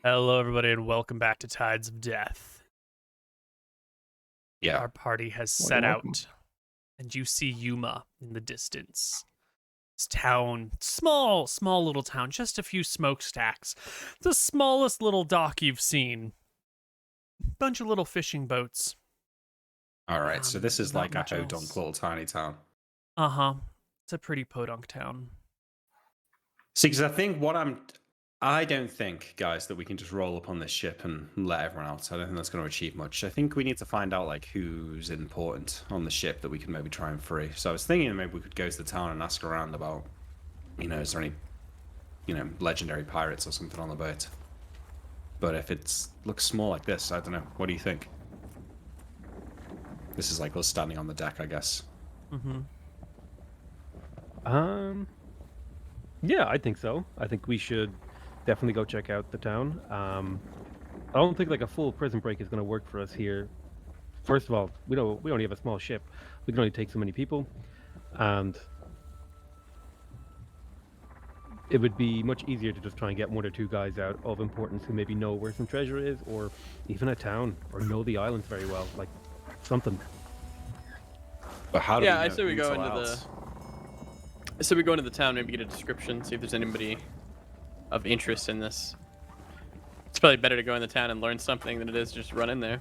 Hello, everybody, and welcome back to Tides of Death. Yeah. Our party has Welcome, set welcome. out, and you see Yuma in the distance. This town, small little town, just a few smokestacks. The smallest little dock you've seen. Bunch of little fishing boats. All right. So this is Not like a much hodunk else. little tiny town. Uh-huh. It's a pretty podunk town. See, because I don't think, guys, that we can just roll up on this ship and let everyone else. I don't think that's going to achieve much. I think we need to find out like who's important on the ship that we can maybe try and free. So I was thinking maybe we could go to the town and ask around about, is there any, legendary pirates or something on the boat? But if it looks small like this, I don't know. What do you think? This is like us standing on the deck, I guess. Mm-hmm. Yeah, I think so. I think we should definitely go check out the town. I don't think like a full prison break is going to work for us here. First of all, we only have a small ship. We can only take so many people, and it would be much easier to just try and get one or two guys out of importance who maybe know where some treasure is, or even a town, or know the islands very well, like something. But how do Yeah, we I know say we go intel into else? So we go into the town, maybe get a description, see if there's anybody of interest in this. It's probably better to go in the town and learn something than it is just run in there.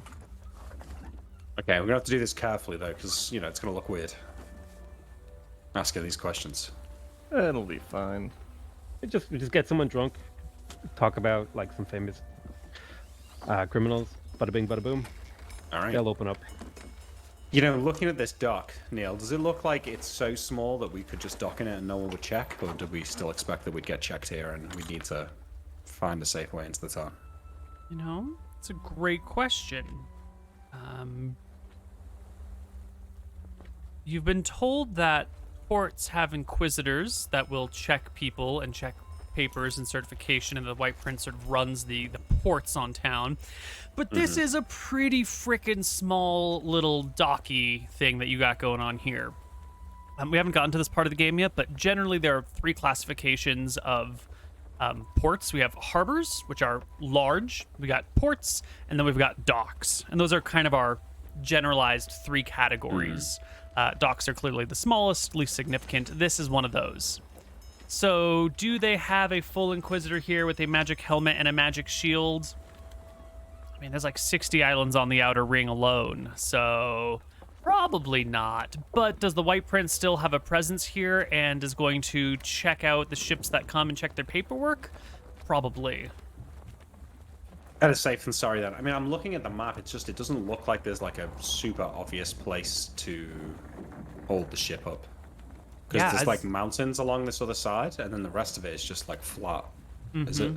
Okay, we're gonna have to do this carefully though, because it's gonna look weird. Asking these questions. It'll be fine. We just get someone drunk, talk about like some famous criminals. Bada bing, bada boom. All right. They'll open up. Looking at this dock, Neal, does it look like it's so small that we could just dock in it and no one would check, or do we still expect that we'd get checked here and we need to find a safe way into the town? It's a great question. You've been told that ports have inquisitors that will check people and check papers and certification, and the White Prince sort of runs the ports on town. But this is a pretty frickin' small little docky thing that you got going on here. We haven't gotten to this part of the game yet, but generally there are three classifications of ports. We have harbors, which are large. We got ports, and then we've got docks. And those are kind of our generalized three categories. Docks are clearly the smallest, least significant. This is one of those. So, do they have a full Inquisitor here with a magic helmet and a magic shield? I mean, there's like 60 islands on the Outer Ring alone, so probably not. But does the White Prince still have a presence here and is going to check out the ships that come and check their paperwork? Probably. Better safe than sorry then. I mean, I'm looking at the map, it doesn't look like there's like a super obvious place to hold the ship up. Because there's like mountains along this other side, and then the rest of it is just like flat. Is it?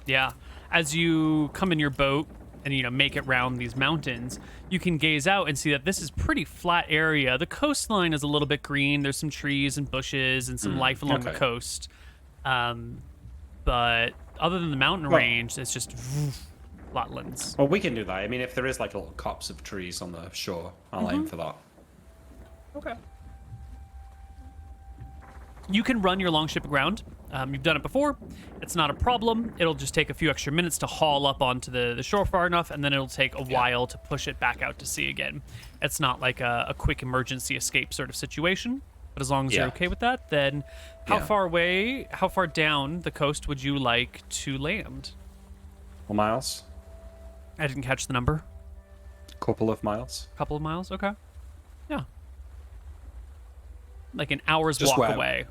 Yeah. As you come in your boat and make it round these mountains, you can gaze out and see that this is pretty flat area. The coastline is a little bit green. There's some trees and bushes and some life along the coast. But other than the mountain range, it's just flatlands. Well, we can do that. I mean, if there is like little copse of trees on the shore, I'll aim for that. Okay. You can run your longship aground. You've done it before. It's not a problem. It'll just take a few extra minutes to haul up onto the shore far enough, and then it'll take a while to push it back out to sea again. It's not like a quick emergency escape sort of situation. But as long as you're okay with that, then how far down the coast would you like to land? Well, miles? I didn't catch the number. Couple of miles? Couple of miles? Okay. Yeah. Like an hour's Just walk away.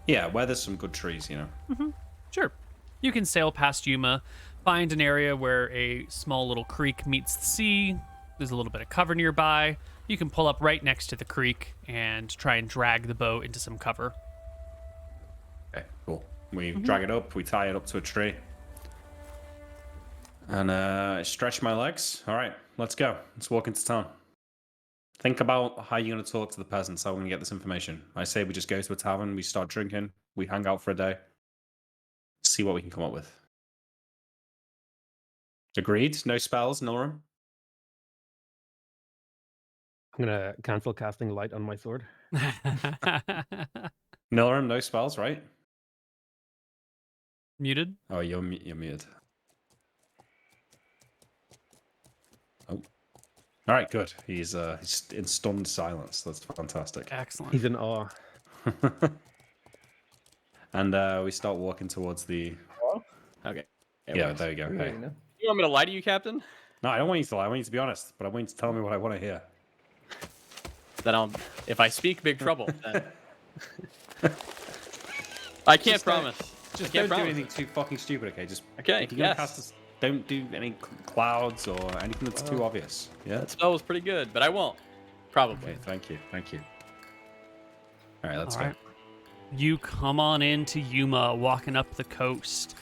Yeah, where there's some good trees, Sure. You can sail past Yuma, find an area where a small little creek meets the sea. There's a little bit of cover nearby. You can pull up right next to the creek and try and drag the boat into some cover. Okay, cool. We drag it up, we tie it up to a tree. And I stretch my legs. All right, let's go. Let's walk into town. Think about how you're going to talk to the peasants, how we're going to get this information. I say we just go to a tavern, we start drinking, we hang out for a day, see what we can come up with. Agreed? No spells, Norum? I'm gonna cancel casting light on my sword. Norum, no spells, right? Muted? Oh, you're muted. All right, good. He's in stunned silence. That's fantastic. Excellent. He's in awe. And we start walking towards the. Okay. Yeah, there you go. Yeah, Hey. you know. You want me to lie to you, Captain? No, I don't want you to lie. I want you to be honest, but I want you to tell me what I want to hear. Then if I speak big trouble, then I can't Just, promise. Just I can't don't do promise anything too fucking stupid, okay? Just Okay, if you're gonna yes. cast this, don't do any clouds or anything that's too obvious. Yeah. That spell was pretty good, but I won't. Probably. Okay. Thank you. Thank you. All right, let's All go. right. You come on into Yuma, walking up the coast.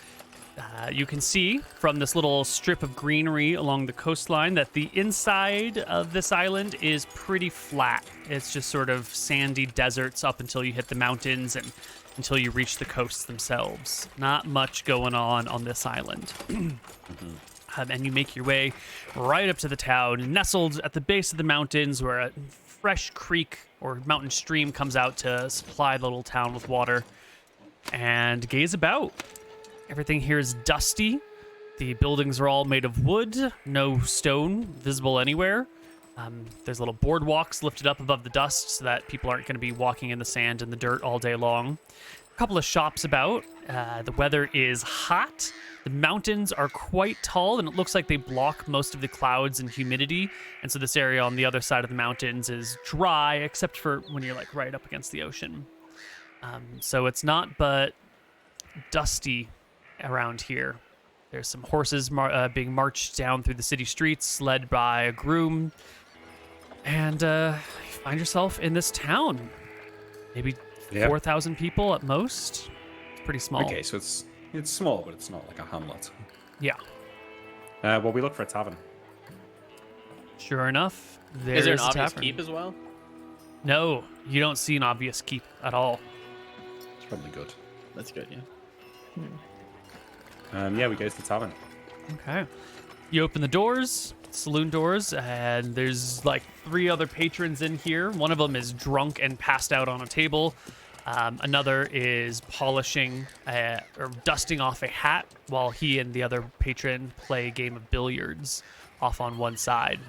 You can see from this little strip of greenery along the coastline that the inside of this island is pretty flat. It's just sort of sandy deserts up until you hit the mountains and until you reach the coasts themselves. Not much going on this island. And you make your way right up to the town, nestled at the base of the mountains where a fresh creek or mountain stream comes out to supply the little town with water, and gaze about. Everything here is dusty. The buildings are all made of wood, no stone visible anywhere. There's little boardwalks lifted up above the dust so that people aren't going to be walking in the sand and the dirt all day long. A couple of shops about. The weather is hot. The mountains are quite tall, and it looks like they block most of the clouds and humidity. And so this area on the other side of the mountains is dry, except for when you're like right up against the ocean. So it's not but dusty around here. There's some horses being marched down through the city streets, led by a groom. And you find yourself in this town. Maybe 4,000 people at most. Pretty small. Okay, so it's small, but it's not like a hamlet. Yeah. Well, we look for a tavern. Sure enough, Is there an a obvious tavern. keep as well? No, you don't see an obvious keep at all. It's probably good. That's good, yeah. Yeah, we go to the tavern. Okay. You open the doors, saloon doors, and there's like 3 other patrons in here. One of them is drunk and passed out on a table. Another is polishing or dusting off a hat while he and the other patron play a game of billiards off on one side.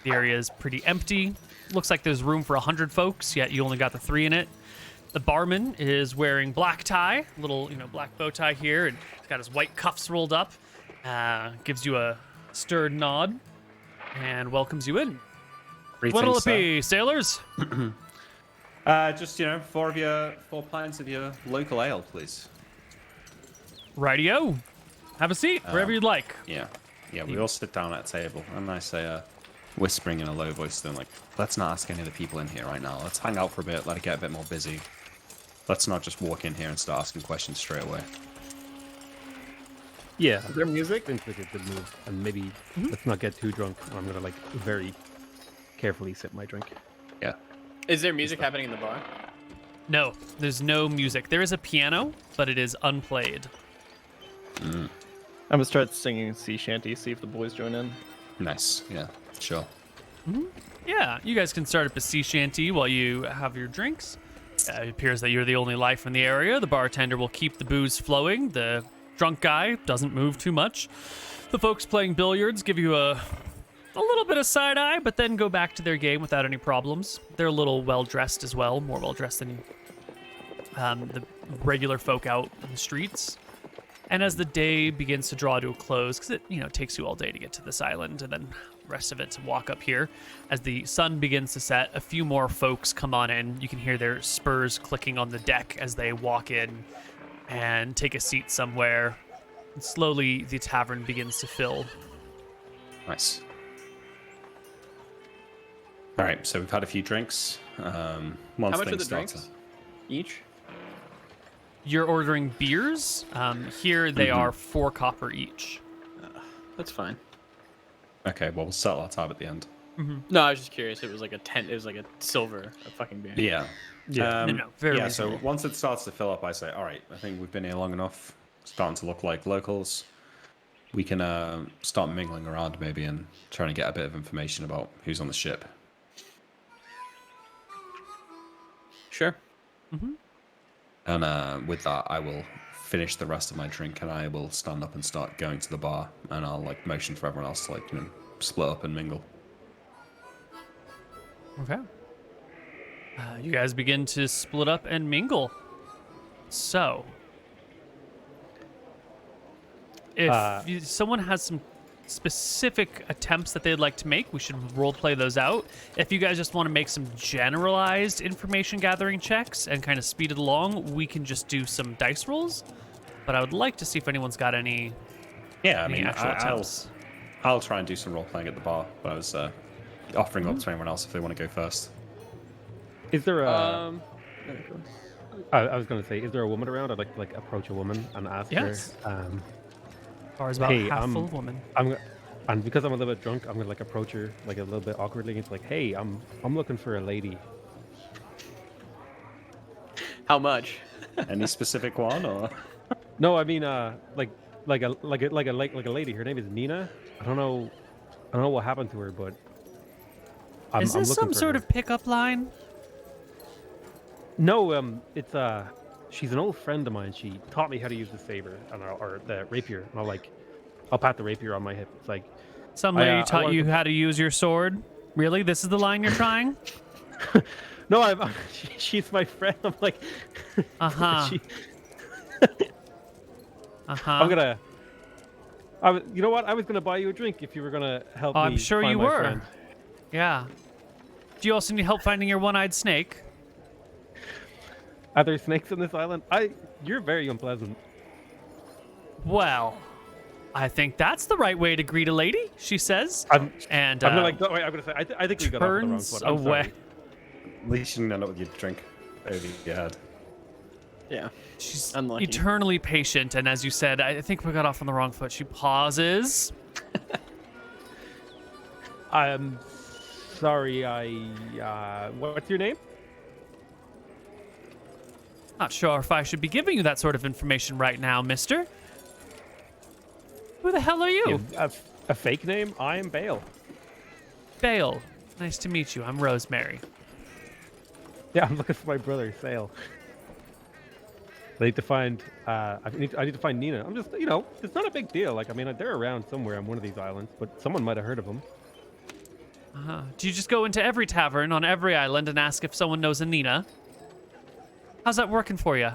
The area is pretty empty. Looks like there's room for 100 folks, yet you only got the 3 in it. The barman is wearing black tie, little black bow tie here, and he's got his white cuffs rolled up. Gives you a stirred nod and welcomes you in. What'll it be, sailors? Just 4 pints of your local ale, please. Rightio. Have a seat wherever you'd like. Yeah, we all sit down at a table, and I say, whispering in a low voice, then let's not ask any of the people in here right now. Let's hang out for a bit, let it get a bit more busy. Let's not just walk in here and start asking questions straight away. Yeah. Is there music? Seems like a good move. And maybe let's not get too drunk. I'm gonna very carefully sip my drink. Yeah. Is there music happening in the bar? No, there's no music. There is a piano, but it is unplayed. I'm gonna start singing sea shanty, see if the boys join in. Nice. Yeah. Sure. Yeah, you guys can start up a sea shanty while you have your drinks. It appears that you're the only life in the area. The bartender will keep the booze flowing. The drunk guy doesn't move too much. The folks playing billiards give you a little bit of side eye, but then go back to their game without any problems. They're a little well dressed as well, more well dressed than the regular folk out in the streets. And as the day begins to draw to a close, because it takes you all day to get to this island, and then the rest of it to walk up here, as the sun begins to set, a few more folks come on in. You can hear their spurs clicking on the deck as they walk in and take a seat somewhere. And slowly, the tavern begins to fill. Nice. All right, so we've had a few drinks. Once How much are things the start drinks? Each? You're ordering beers. Here they are 4 copper each. That's fine. Okay, well, we'll settle our tab at the end. No, I was just curious. It was like a silver, a fucking beer. Yeah. Yeah. No, very yeah, so reasonable. once it starts to fill up, I say, all right, I think we've been here long enough. Starting to look like locals. We can start mingling around maybe and trying to get a bit of information about who's on the ship. Sure. And with that, I will finish the rest of my drink and I will stand up and start going to the bar. And I'll motion for everyone else to split up and mingle. Okay. You guys begin to split up and mingle. So, if someone has some specific attempts that they'd like to make, we should role play those out. If you guys just want to make some generalized information gathering checks and kind of speed it along, we can just do some dice rolls. But I would like to see if anyone's got any. Yeah, I any mean, actual attempts. I'll try and do some role playing at the bar, but I was offering up to anyone else if they want to go first. Is there a? Yeah, go on. I was gonna say, is there a woman around? I'd like to like approach a woman and ask Yes. her. Or is about Hey, half full woman. And because I'm a little bit drunk, I'm gonna like approach her like a little bit awkwardly. It's like, hey, I'm looking for a lady. How much? Any specific one, or? No, I mean like a lady. Her name is Nina. I don't know what happened to her, but Is I'm this looking some for sort her. of pickup line? No, it's she's an old friend of mine. She taught me how to use the saber or the rapier, and I'll pat the rapier on my hip. It's like Some I, lady I taught wanted you to- how to use your sword? Really? This is the line you're trying? no, she's my friend. I'm like, Uh-huh. she- Uh-huh. you know what? I was gonna buy you a drink if you were gonna help me. I'm sure find you my were. friend. Yeah. Do you also need help finding your one-eyed snake? Are there snakes on this island? You're very unpleasant. Well, I think that's the right way to greet a lady, she says. I'm And wait, I'm gonna say I think we got off on the wrong turns foot. I'm away. sorry. At least you didn't end up with your drink over your head. Yeah. She's Unlucky. eternally patient, and as you said, I think we got off on the wrong foot. She pauses. I'm sorry. What's your name? Not sure if I should be giving you that sort of information right now, mister. Who the hell are you? A fake name? I am Bale. Bale. Nice to meet you. I'm Rosemary. Yeah, I'm looking for my brother, Sale. I need to find. I need to find Nina. I'm just, it's not a big deal. Like, I mean, they're around somewhere on one of these islands, but someone might have heard of them. Uh-huh. Do you just go into every tavern on every island and ask if someone knows a Nina? How's that working for you?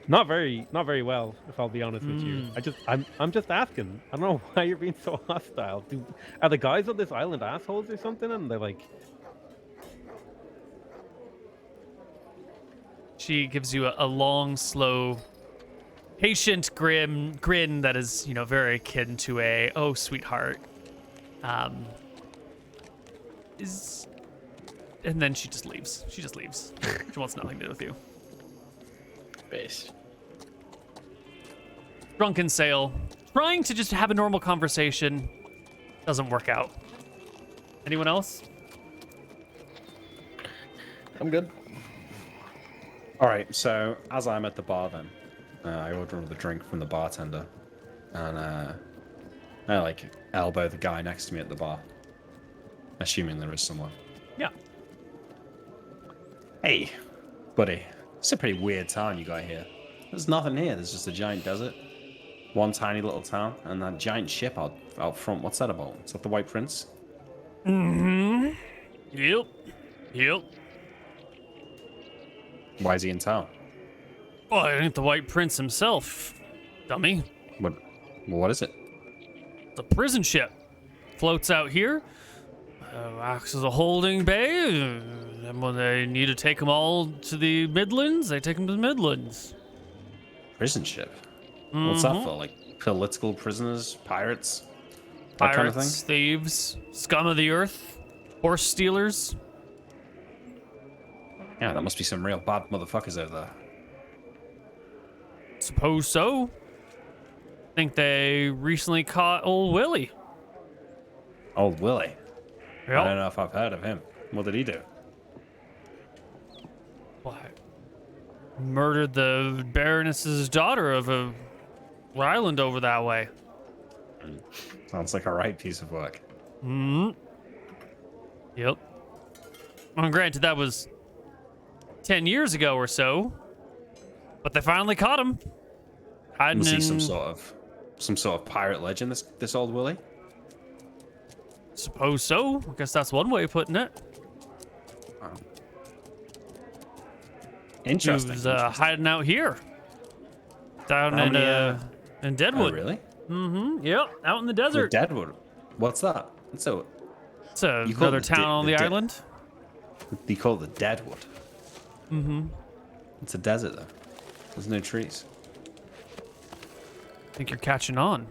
Not very well, if I'll be honest with you. I'm just asking. I don't know why you're being so hostile. Are the guys on this island assholes or something? And they're like, She gives you a long, slow, patient grin that is, very akin to a "oh, sweetheart." And then she just leaves. She just leaves. She wants nothing to do with you. Based. Drunken Sale, trying to just have a normal conversation, doesn't work out. Anyone else? I'm good. All right, so as I'm at the bar, then I order another drink from the bartender, and I like elbow the guy next to me at the bar, assuming there is someone. Yeah. Hey, buddy, it's a pretty weird town you got here. There's nothing here. There's just a giant desert, one tiny little town, and that giant ship out front. What's that about? Is that the White Prince? Mm-hmm. Yep. Why is he in town? Oh, it ain't the White Prince himself, dummy. What is it? The prison ship floats out here, acts as a holding bay, and when they need to take them all to the Midlands, they take them to the Midlands. Prison ship? What's that for? Like political prisoners, pirates, that Pirates, kind of thing? thieves, scum of the earth, horse stealers. Yeah, that must be some real bad motherfuckers over there. Suppose so. Think they recently caught old Willie. Old Willie. I Yep. don't know if I've heard of him. What did he do? What? Murdered the Baroness's daughter of a island over that way. Sounds like a right piece of work. Yep. Well, granted, that was 10 years ago or so, but they finally caught him. Hiding Was he in... some sort of pirate legend? This old Willie? Suppose so. I guess that's one way of putting it. Interesting. Who's hiding out here? Down How many, in Oh, Deadwood. really? Mm-hmm. Yep, out in the The desert. Deadwood. What's that? So It's You call another it the town de- on the the de- island. you call it the Deadwood. Mm-hmm. It's a desert though. There's no trees. I think you're catching on.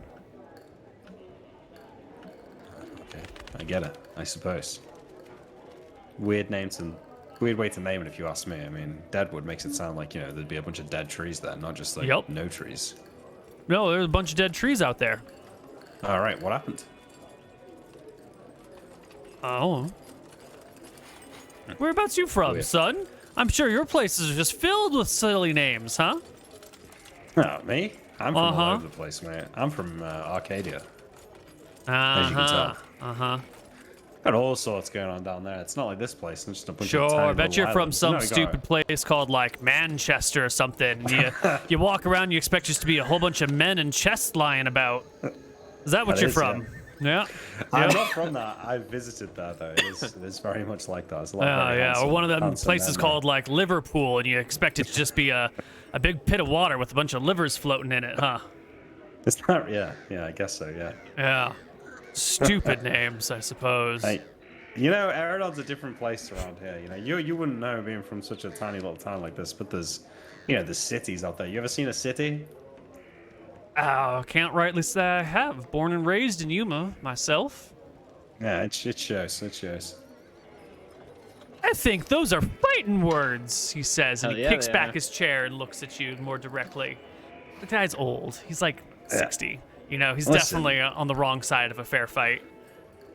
Okay, I get it. I suppose. Weird names and weird way to name it, if you ask me. I mean, Deadwood makes it sound like there'd be a bunch of dead trees there, not just like Yep. no trees. No, there's a bunch of dead trees out there. All right, what happened? Oh. Whereabouts you from, Weird. son? I'm sure your place is just filled with silly names, huh? Oh, me? I'm from all Uh-huh. over the place, mate. I'm from Arcadia. As you can Uh-huh. tell. Uh-huh. Got all sorts going on down there. It's not like this place. It's just a bunch of Sure, tiny I bet little you're from islands. some No, you stupid place called like Manchester or something. You walk around, you expect just to be a whole bunch of men in chests lying about. Is that what That you're is, from? Yeah. I'm Yeah. not from that. I visited that though. It is very much like that. It's a lot Oh very yeah, or handsome- one of them handsome places men there. called like Liverpool, and you expect it to just be a big pit of water with a bunch of livers floating in it, huh? It's not. Yeah, I guess so. Yeah. Yeah. Stupid names, I suppose. Hey, Eridon's a different place around here. You wouldn't know being from such a tiny little town like this, but there's cities out there. You ever seen a city? Oh, can't rightly say I have. Born and raised in Yuma, myself. Yeah, it shows. It shows. I think those are fighting words, he says, and Hell he yeah, kicks they back are. his chair and looks at you more directly. The guy's old. He's like 60. He's Listen. definitely on the wrong side of a fair fight.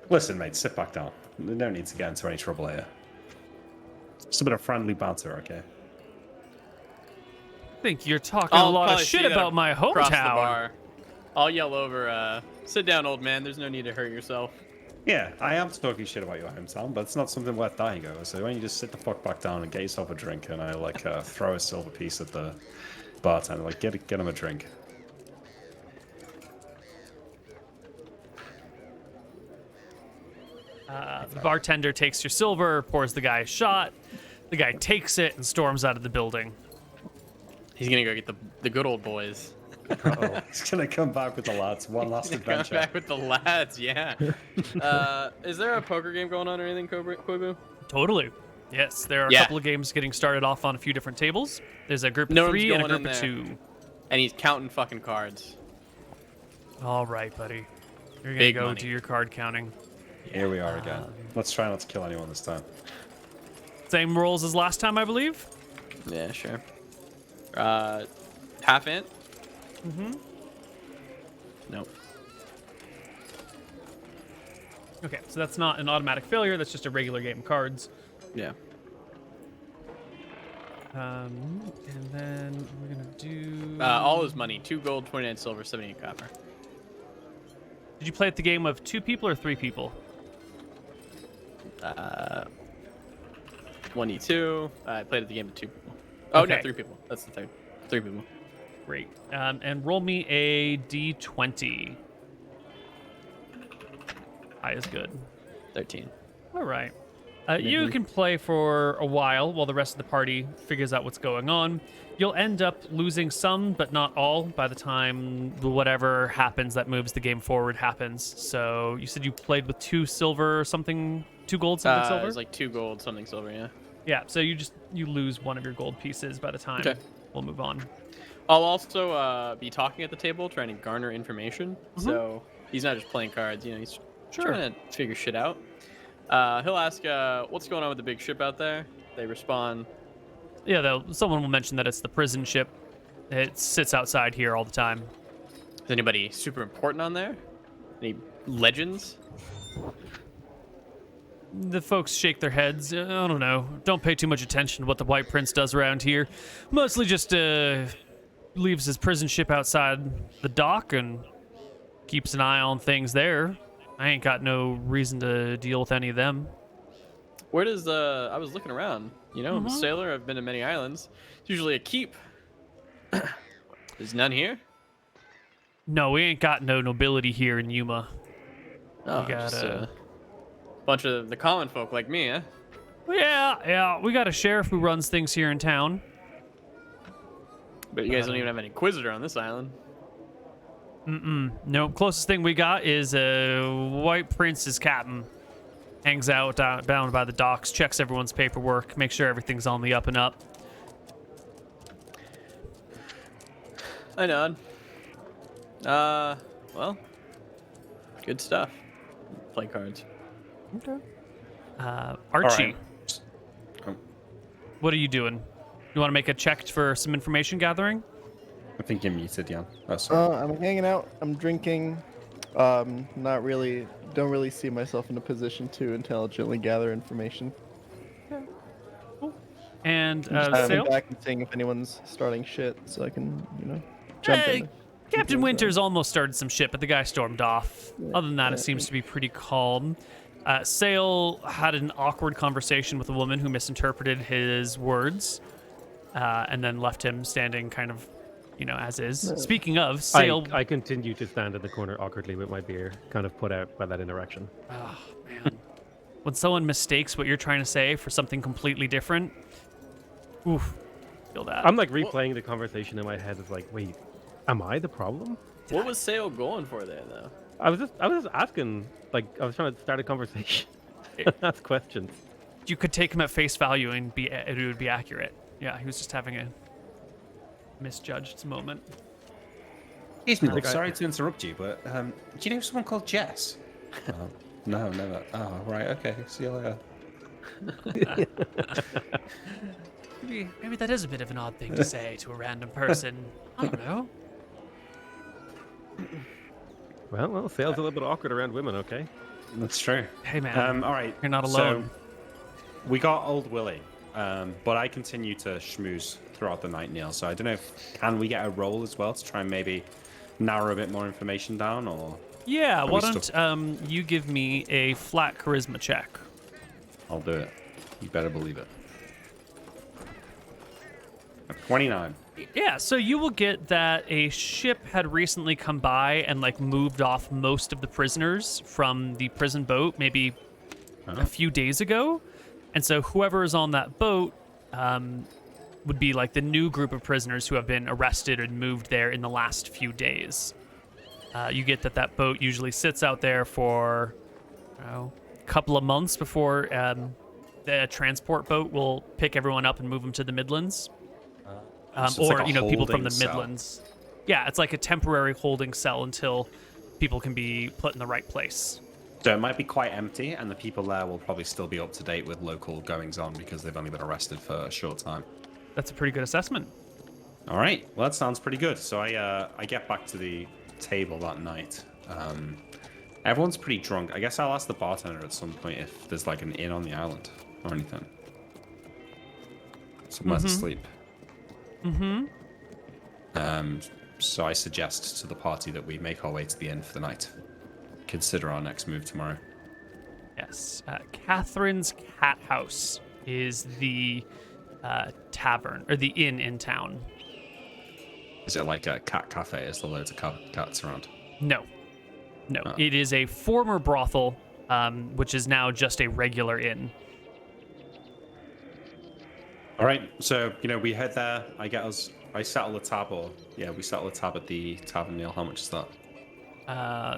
Listen, mate, sit back down. No need to get into any trouble here. Just a bit of friendly banter, okay? I think you're talking a lot of probably shit see that about my across the hometown. bar. I'll yell over, sit down, old man. There's no need to hurt yourself. Yeah, I am talking shit about your hometown, but it's not something worth dying over. So why don't you just sit the fuck back down and get yourself a drink, and I throw a silver piece at the bartender, get him a drink. The bartender takes your silver, pours the guy a shot. The guy takes it and storms out of the building. He's gonna go get the good old boys. Uh-oh. He's gonna come back with the lads. One last Come adventure. back with the lads, yeah. Is there a poker game going on or anything, Koibu? Totally. Yes, there are a Yeah. couple of games getting started off on a few different tables. There's a group No of one's 3 and a going group in of there. 2. And he's counting fucking cards. All right, buddy. You're gonna Big go money. do your card counting. Here we are again. Let's try not to kill anyone this time. Same rolls as last time, I believe. Yeah, sure. Half ant? Mm-hmm. Nope. Okay, so that's not an automatic failure. That's just a regular game of cards. Yeah. And then we're gonna do. All his money: 2 gold, 29 silver, 78 copper. Did you play at the game of 2 people or 3 people? 1e2. I played at the game of 2 people. Oh Okay. no, 3 people. That's the third. 3 people. Great. And roll me a d20. High is good. 13. All right. You can play for a while the rest of the party figures out what's going on. You'll end up losing some, but not all, by the time whatever happens that moves the game forward happens. So you said you played with 2 silver or something, 2 gold, something It silver? was like 2 gold, something silver. Yeah. Yeah, so you lose one of your gold pieces by the time Okay. we'll move on. I'll also be talking at the table, trying to garner information. So he's not just playing cards. He's trying to figure shit out. He'll ask, "What's going on with the big ship out there?" They respond, Yeah, someone will mention that it's the prison ship. It sits outside here all the time. "Is anybody super important on there? Any legends?" The folks shake their heads. I don't know. Don't pay too much attention to what the White Prince does around here. Mostly just leaves his prison ship outside the dock and keeps an eye on things there. I ain't got no reason to deal with any of them. Where does I was looking around. I'm a sailor. I've been to many islands. It's usually a keep. There's none here. No, we ain't got no nobility here in Yuma. Oh, got, just a bunch of the common folk like me, eh? Yeah. We got a sheriff who runs things here in town. But you guys don't even have an inquisitor on this island. No, closest thing we got is a White Prince's captain. Hangs out down by the docks, checks everyone's paperwork, makes sure everything's on the up and up. I nod. Well, good stuff. Play cards. Okay. Archie, right. Oh, what are you doing? You want to make a check for some information gathering? I think you're muted, Jan. Oh, sorry. I'm hanging out. I'm drinking. Not really. Don't really see myself in a position to intelligently gather information. And I'm just Sail? coming back and seeing if anyone's starting shit, so I can, jump in. Captain Winters almost started some shit, but the guy stormed off. Other than that, it yeah. seems to be pretty calm. Sail had an awkward conversation with a woman who misinterpreted his words, and then left him standing kind of, as is. Speaking of, Sail... I continue to stand in the corner awkwardly with my beer, kind of put out by that interaction. Oh, man. When someone mistakes what you're trying to say for something completely different, oof, feel that. I'm like replaying the conversation in my head. It's like, wait, am I the problem? What was Sale going for there, though? I was just asking, like, I was trying to start a conversation, ask questions. You could take him at face value and it would be accurate. Yeah, he was just having a misjudged moment. Excuse me, look, sorry to interrupt you, but do you know someone called Jess? No, never. Oh, right, okay. See you later. Maybe that is a bit of an odd thing to say to a random person. I don't know. Well, Sale's a little bit awkward around women, okay? That's true. Hey, man. All right. You're not alone. So, we got Old Willie, but I continue to schmooze throughout the night, Neal. So I don't know can we get a roll as well to try and maybe narrow a bit more information down, or... Yeah, why don't you give me a flat charisma check? I'll do it. You better believe it. 29. Yeah, so you will get that a ship had recently come by and moved off most of the prisoners from the prison boat maybe a few days ago. And so whoever is on that boat would be the new group of prisoners who have been arrested and moved there in the last few days. You get that boat usually sits out there for a couple of months before the transport boat will pick everyone up and move them to the Midlands. So or, like a people from the holding cell. Midlands. Yeah, it's like a temporary holding cell until people can be put in the right place. So it might be quite empty, and the people there will probably still be up to date with local goings-on because they've only been arrested for a short time. That's a pretty good assessment. All right, well, that sounds pretty good. So I get back to the table that night. Everyone's pretty drunk. I guess I'll ask the bartender at some point if there's an inn on the island or anything. Somewhere to sleep. So I suggest to the party that we make our way to the inn for the night. Consider our next move tomorrow. Yes. Catherine's Cat House is the tavern, or the inn in town. Is it like a cat cafe? Is there loads of cats around? No. It is a former brothel, which is now just a regular inn. All right, so we head there. I settle the tab, we settle the tab at the tavern. Neal, how much is that?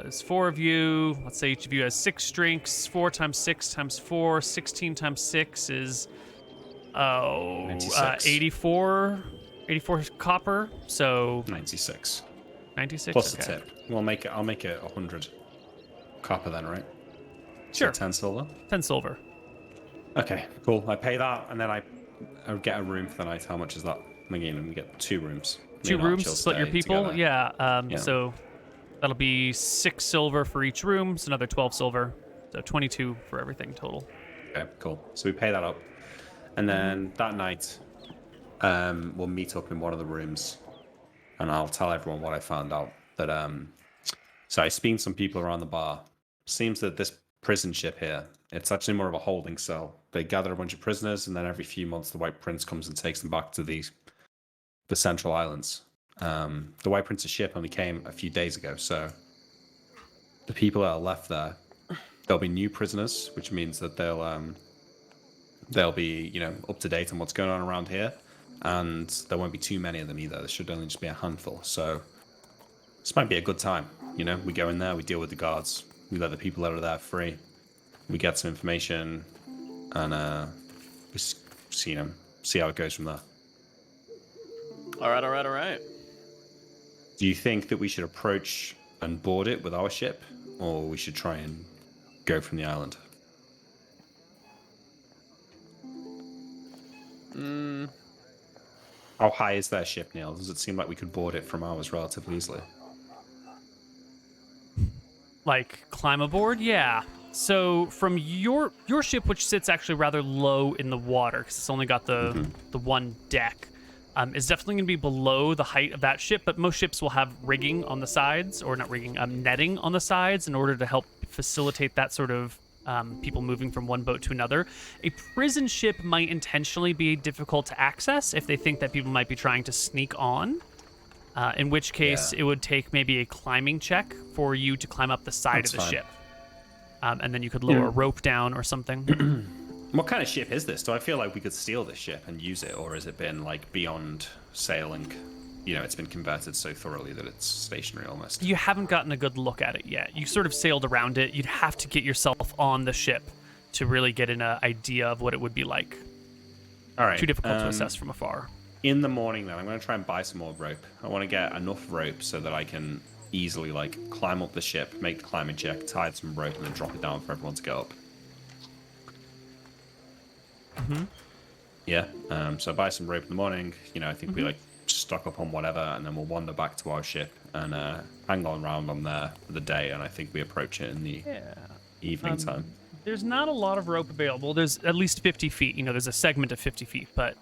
There's 4 of you. Let's say each of you has 6 drinks. 4 times 6 times 4. 16 times 6 is 84 copper. So 96. 96. Plus okay. the tip. I'll make it 100 copper then, right? Sure. So 10 silver. 10 silver. Okay, cool. I pay that, and then I get a room for the night. How much is that? Again, we get 2 rooms. 2 rooms, split your people. Together. Yeah. So that'll be 6 silver for each room. It's another 12 silver. So 22 for everything total. Okay, cool. So we pay that up, and then that night, we'll meet up in one of the rooms, and I'll tell everyone what I found out. That so I speak to some people around the bar. Seems that this prison ship here, it's actually more of a holding cell. They gather a bunch of prisoners, and then every few months, the White Prince comes and takes them back to the Central Islands. The White Prince's ship only came a few days ago, so the people that are left there, there'll be new prisoners, which means that they'll be, up to date on what's going on around here, and there won't be too many of them either. There should only just be a handful. So this might be a good time. We go in there, we deal with the guards, we let the people that are there free, we get some information, and we see how it goes from there. All right. Do you think that we should approach and board it with our ship, or we should try and go from the island? How high is their ship, Neal? Does it seem like we could board it from ours relatively easily? Like climb aboard? Yeah. So from your ship, which sits actually rather low in the water, because it's only got the one deck, is definitely going to be below the height of that ship. But most ships will have rigging on the sides, or not rigging, netting on the sides, in order to help facilitate that sort of people moving from one boat to another. A prison ship might intentionally be difficult to access if they think that people might be trying to sneak on. In which case, it would take maybe a climbing check for you to climb up the side of the ship. And then you could lower a rope down or something. What kind of ship is this? Do I feel like we could steal this ship and use it, or has it been beyond sailing? It's been converted so thoroughly that it's stationary almost. You haven't gotten a good look at it yet. You sort of sailed around it. You'd have to get yourself on the ship to really get an idea of what it would be like. All right. Too difficult to assess from afar. In the morning, then, I'm going to try and buy some more rope. I want to get enough rope so that I can easily climb up the ship, make the climbing check, tie some rope, and then drop it down for everyone to get up. Yeah. So I buy some rope in the morning. I think we stock up on whatever, and then we'll wander back to our ship and hang on around on there for the day. And I think we approach it in the evening time. There's not a lot of rope available. There's at least 50 feet. There's a segment of 50 feet, but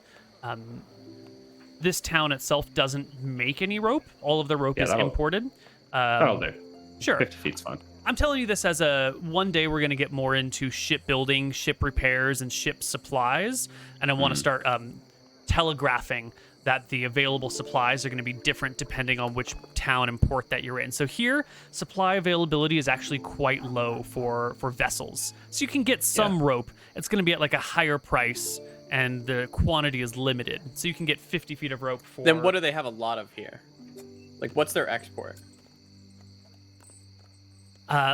this town itself doesn't make any rope. All of the rope is imported. That'll do. Sure. 50 feet's fine. I'm telling you this as one day we're going to get more into shipbuilding, ship repairs, and ship supplies. And I want to start telegraphing that the available supplies are going to be different depending on which town and port that you're in. So here, supply availability is actually quite low for vessels. So you can get some rope. It's going to be at a higher price, and the quantity is limited. So you can get 50 feet of rope for... Then what do they have a lot of here? What's their export?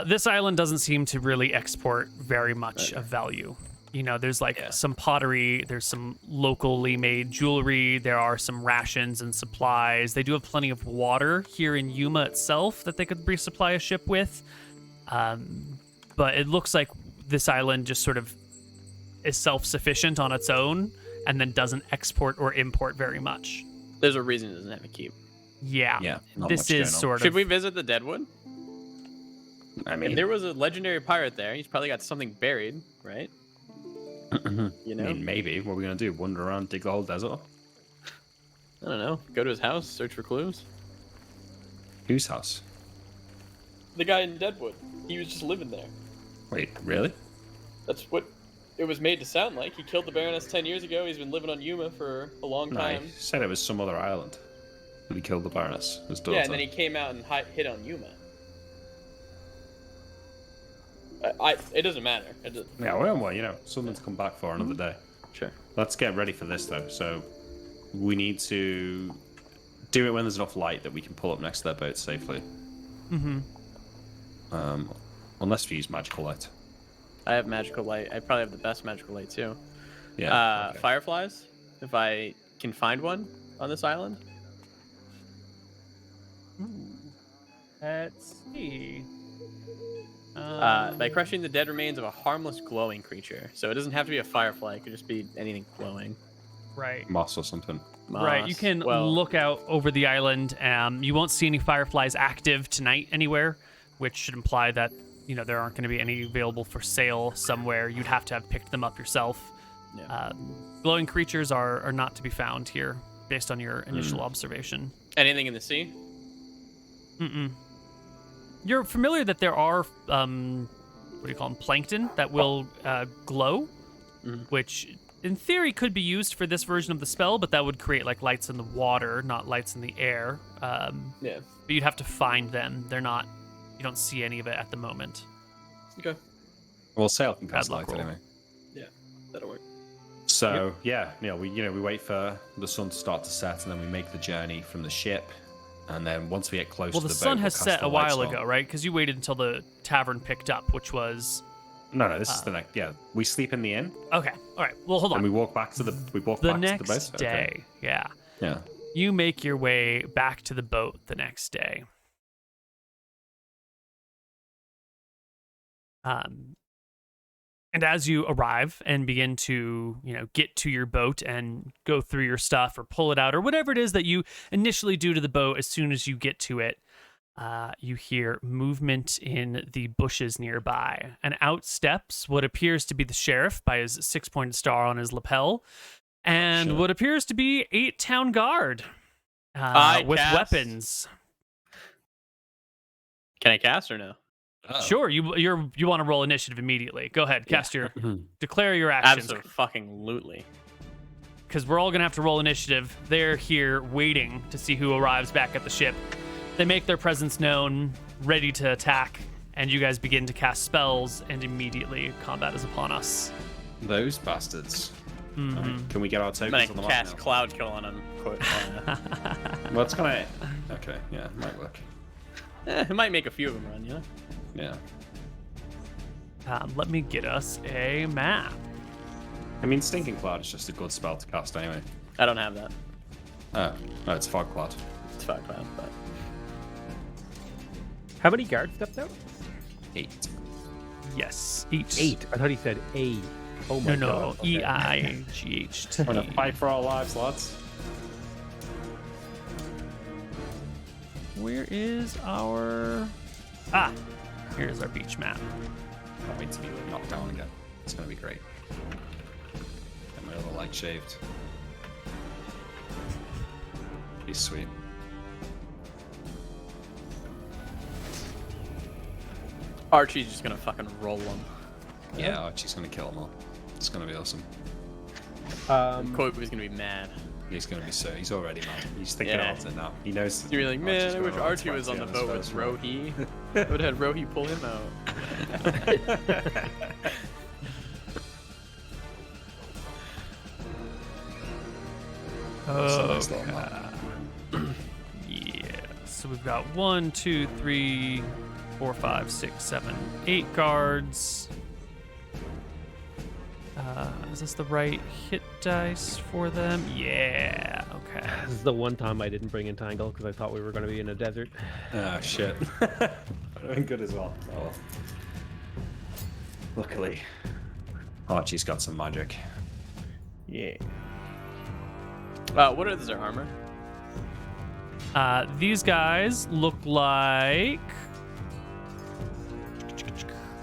This island doesn't seem to really export very much of value. There's some pottery, there's some locally made jewelry, there are some rations and supplies. They do have plenty of water here in Yuma itself that they could resupply a ship with. But it looks like this island just sort of is self-sufficient on its own and then doesn't export or import very much. There's a reason it doesn't have a keep. Yeah. This is sort of... Should we visit the Deadwood? I mean, there was a legendary pirate there. He's probably got something buried, right? I mean, maybe. What are we going to do? Wander around, dig the whole desert up? I don't know. Go to his house, search for clues. Whose house? The guy in Deadwood. He was just living there. Wait, really? That's what it was made to sound like. He killed the Baroness 10 years ago. He's been living on Yuma for a long time. He said it was some other island. He killed the Baroness, his daughter. Yeah, and then he came out and hit on Yuma. It doesn't matter. Yeah, well, something to come back for another day. Sure. Let's get ready for this, though. So we need to do it when there's enough light that we can pull up next to their boat safely. Unless we use magical light. I have magical light. I probably have the best magical light, too. Yeah. Okay. Fireflies, if I can find one on this island. Let's see. By crushing the dead remains of a harmless glowing creature. So it doesn't have to be a firefly. It could just be anything glowing. Right. Moss or something. Right. You can look out over the island. You won't see any fireflies active tonight anywhere, which should imply that, there aren't going to be any available for sale somewhere. You'd have to have picked them up yourself. Yeah. Glowing creatures are not to be found here, based on your initial observation. Anything in the sea? Mm-mm. You're familiar that there are, what do you call them, plankton that will glow, which in theory could be used for this version of the spell, but that would create lights in the water, not lights in the air. Yeah. But you'd have to find them. They're not, you don't see any of it at the moment. Okay. Well, sail can Bad cast luck light roll. anyway. Yeah, that'll work. So yeah, we wait for the sun to start to set, and then we make the journey from the ship. And then once we get close Well, to the the sun boat, has we'll cast set the a lights while on. ago, right? Because you waited until the tavern picked up, which was No, this is the next. Yeah, we sleep in the inn, okay. All right. Well, hold on. and we walk back to the the boat. next Okay. day. Yeah. Yeah. You make your way back to the boat the next day. And as you arrive and begin to, get to your boat and go through your stuff or pull it out or whatever it is that you initially do to the boat, as soon as you get to it, you hear movement in the bushes nearby. And out steps what appears to be the sheriff by his 6-pointed star on his lapel, and what appears to be 8 town guard with cast. weapons. Can I cast or no? Oh. Sure, you want to roll initiative immediately. Go ahead, cast your declare your actions. Absolutely. Because we're all gonna have to roll initiative. They're here waiting to see who arrives back at the ship. They make their presence known, ready to attack, and you guys begin to cast spells, and immediately combat is upon us. Those bastards. Mhm. Right. Can we get our I'm tokens gonna on the cast map now? Cloud Kill on him. Well, it's kind of okay. Yeah, it might work. It might make a few of them run, Yeah. Let me get us a map. I mean, Stinking Cloud is just a good spell to cast anyway. I don't have that. Oh, no, it's Fog Cloud. It's Fog Cloud, but How many guards stepped out? 8. Yes, each 8. I thought he said A. Oh my No, god. Okay. EIGHT. We're gonna fight for our lives, lads. Where is our... here's our beach map. Can't wait to be knocked down again. It's gonna be great. Get my other leg shaved. Be sweet. Archie's just gonna fucking roll them. Yeah, Archie's gonna kill them all. It's gonna be awesome. Koibu's gonna be mad. He's gonna be so. He's already mad. He's thinking Yeah. about it now. He knows. You're like, man, Archie's I gonna wish roll Archie was 20 on the his boat with first roll. Rohi. I would have had Rohi pull him out. That's a nice little map. Yeah. So we've got 1, 2, 3, 4, 5, 6, 7, 8 guards. Is this the right hit dice for them? Yeah. Okay. This is the one time I didn't bring Entangle because I thought we were going to be in a desert. Oh shit. I'd have been good as well. Oh, well. Luckily, Archie's got some magic. Yeah. What is their armor? These guys look like...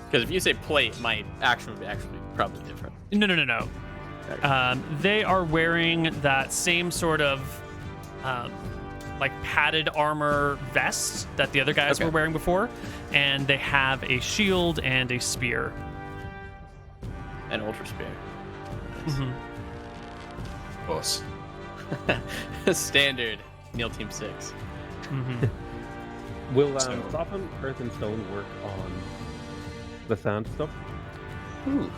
Because if you say plate, my action would be actually probably different. No. They are wearing that same sort of like padded armor vest that the other guys Okay. were wearing before, and they have a shield and a spear. An Ultra Spear. Of course. Standard. Neal Team 6. Will So- Soften, Earth, and Stone work on the sand stuff? Ooh.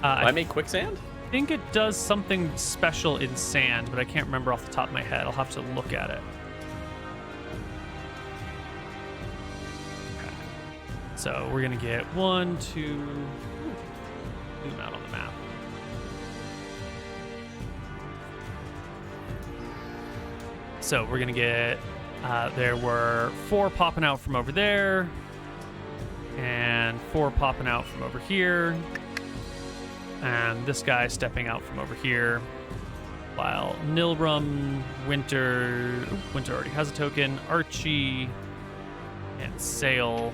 I make quicksand? I think it does something special in sand, but I can't remember off the top of my head. I'll have to look at it. Okay. So we're gonna get 1, 2. Zoom out on the map. So we're gonna get. There were 4 popping out from over there, and 4 popping out from over here. And this guy stepping out from over here, while Nilrum, Winter already has a token, Archie, and Sail,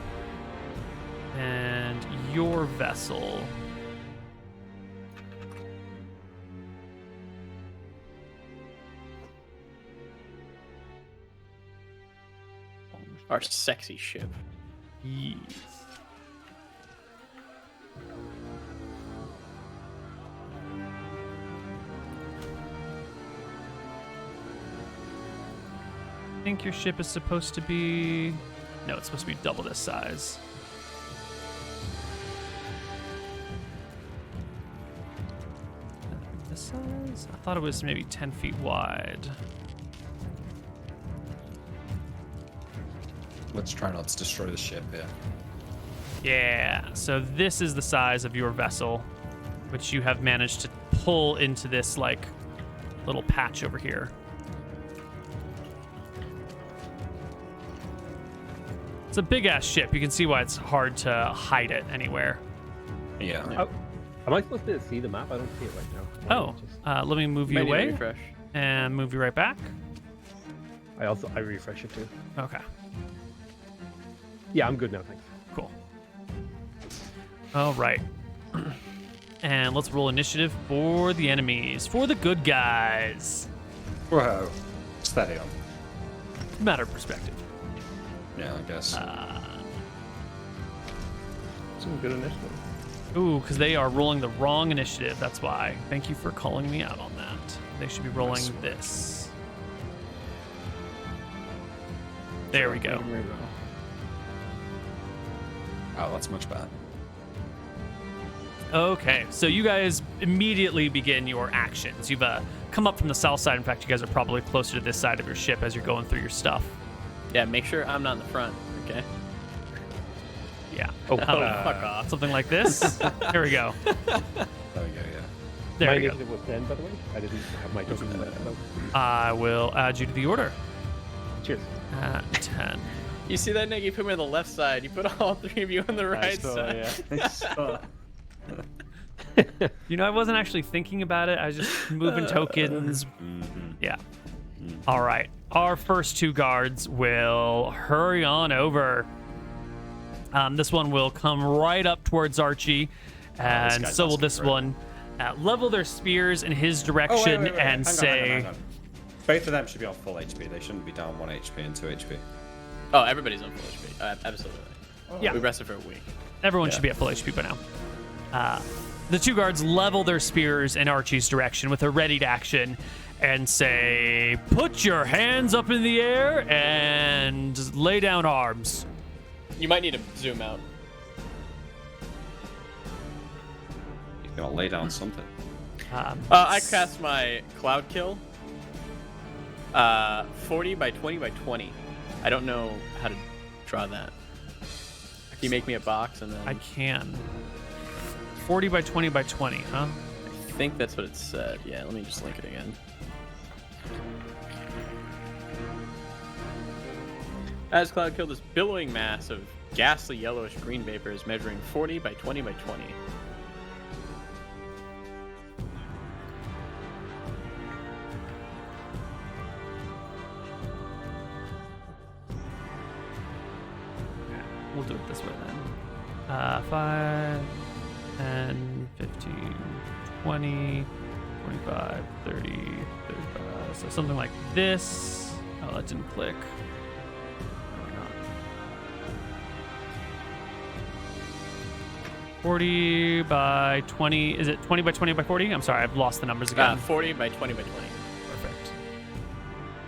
and your vessel. Our sexy ship. Yes. I think your ship is supposed to be... No, it's supposed to be double this size. size? I thought it was maybe 10 feet wide. Let's try not to destroy the ship here. Yeah, so this is the size of your vessel, which you have managed to pull into this, like, little patch over here. It's a big-ass ship. You can see why it's hard to hide it anywhere. Yeah. Oh, am I supposed to see the map? I don't see it right now. Let me move you Might need to away refresh. and move you right back. I refresh it too. Okay, Yeah, I'm good now, thanks. cool. All right. And let's roll initiative for the enemies, for the good guys. Whoa. Steady on. Matter of perspective. Yeah, I guess. Some good initiative. Ooh, because they are rolling the wrong initiative. That's why. Thank you for calling me out on that. They should be rolling this. There we go. Oh, that's much better. Okay, so you guys immediately begin your actions. You've come up from the south side. In fact, you guys are probably closer to this side of your ship as you're going through your stuff. Yeah, make sure I'm not in the front. Okay. Yeah. Oh, fuck off. Something like this. Here we go. There we go, yeah. There My we go. initiative was 10, by the way. I didn't have my token for that. So. I will add you to the order Cheers. at 10. You see that, Nick? You put me on the left side. You put all three of you on the right side. You know, I wasn't actually thinking about it. I was just moving tokens. Yeah. All right. Our first two guards will hurry on over. This one will come right up towards Archie, and guy's so will asking this for it. one. Level their spears in his direction and Hang on, say, hang on. Both of them should be on full HP. They shouldn't be down 1 HP and 2 HP. Oh, everybody's on full HP. Absolutely. Yeah. We rested for a week. everyone should be at full HP by now. The two guards level their spears in Archie's direction with a readied action and say, "Put your hands up in the air and lay down arms." You might need to zoom out. You've got to lay down something. I cast my Cloud Kill. 40 by 20 by 20. I don't know how to draw that. Can you make me a box and then... I can. 40 by 20 by 20, huh? I think that's what it said. Yeah, let me just link it again. As Cloud Kill, this billowing mass of ghastly yellowish green vapors measuring 40 by 20 by 20. We'll do it this way then. 5, 10, 15, 20, 25, 30, 35. So something like this. Oh, that didn't click. Why not? 40 by 20. Is it 20 by 20 by 40? I'm sorry, I've lost the numbers again. 40 by 20 by 20. Perfect.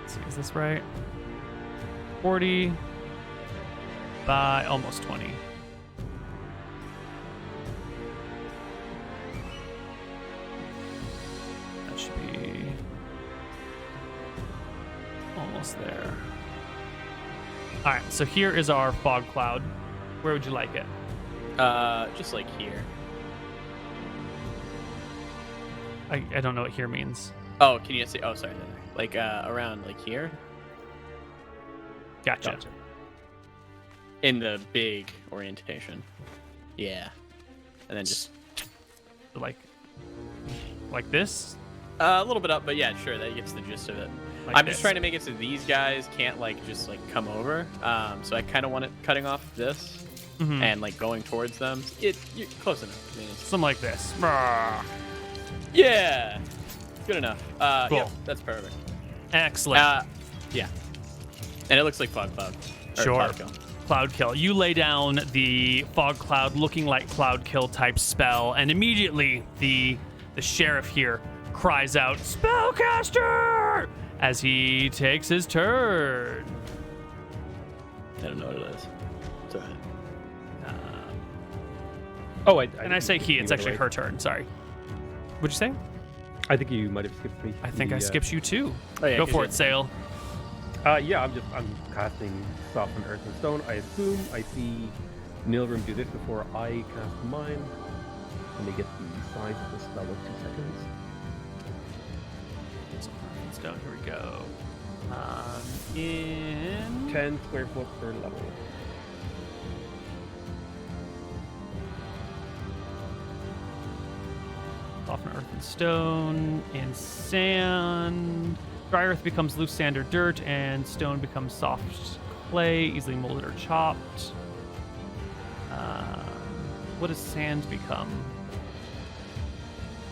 Let's see, is this right? 40 by almost 20. That should be almost there. All right, so here is our fog cloud. Where would you like it? Just like here. I don't know what here means. Oh, can you see? Oh, sorry. Like around like here Gotcha. in the big orientation. Yeah, and then just Like this? a little bit up, but yeah, sure, that gets the gist of it. Like I'm this. just trying to make it so these guys can't like just like come over. So I kind of want it cutting off this Mhm. and like going towards them. You're close enough. I mean, it's, Something like this. Brrr. yeah, good enough. Cool. Yep, that's perfect. Excellent. Yeah, and it looks like fog cloud. Or Sure. Cloud Kill. Cloud Kill. You lay down the fog cloud looking like Cloud Kill type spell, and immediately the sheriff here cries out, "Spellcaster!" as he takes his turn. I don't know what it is. It's alright. Oh, And I say he, it's actually her turn. Sorry. What'd you say? I think you might have skipped me. I think I skipped you too. Oh, yeah, Go 'cause for you- it, Sail. Yeah, I'm casting Soften Earth and Stone. I assume I see Nilrim do this before I cast mine. Let me get the size of the spell of 2 seconds. Stone, here we go. In 10 square foot per level. Soften earth and stone. In sand, dry earth becomes loose sand or dirt, and stone becomes soft clay, easily molded or chopped. What does sand become?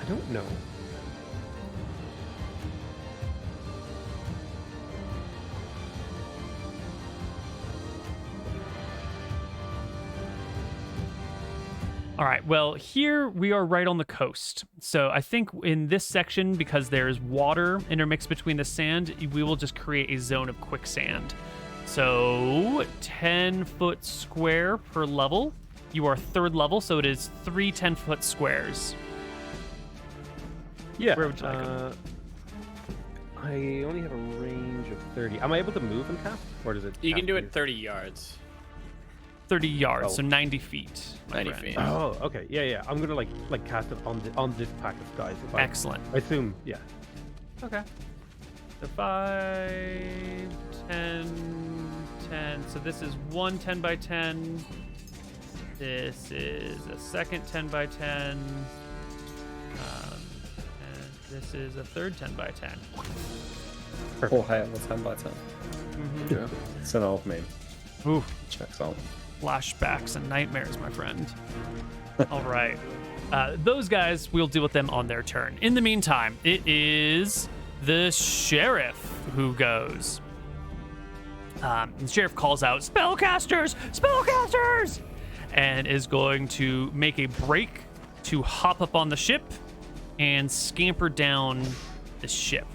I don't know. All right, well, here we are right on the coast. So I think in this section, because there's water intermixed between the sand, we will just create a zone of quicksand. So 10-foot square per level. You are 3rd level, so it is 3 10-foot squares. Yeah. Where would you like 'em? I only have a range of 30. Am I able to move and cast? Or does it? You can have do to it 30 yards. 30 yards, Oh. so 90 feet. my 90 friend. feet. Oh, okay. Yeah. I'm gonna like cast it on this pack of guys. If Excellent. I assume, yeah. Okay. So 5, 10, 10. So this is one 10 by 10. This is a second 10 by 10. And this is a third 10 by 10. Oh, hey, what's 10 by 10? Yeah, it's an old meme. Ooh, Checks out. flashbacks and nightmares, my friend. All right. Those guys, we'll deal with them on their turn. In the meantime, it is the sheriff who goes. The sheriff calls out, "Spellcasters! Spellcasters!" and is going to make a break to hop up on the ship and scamper down the ship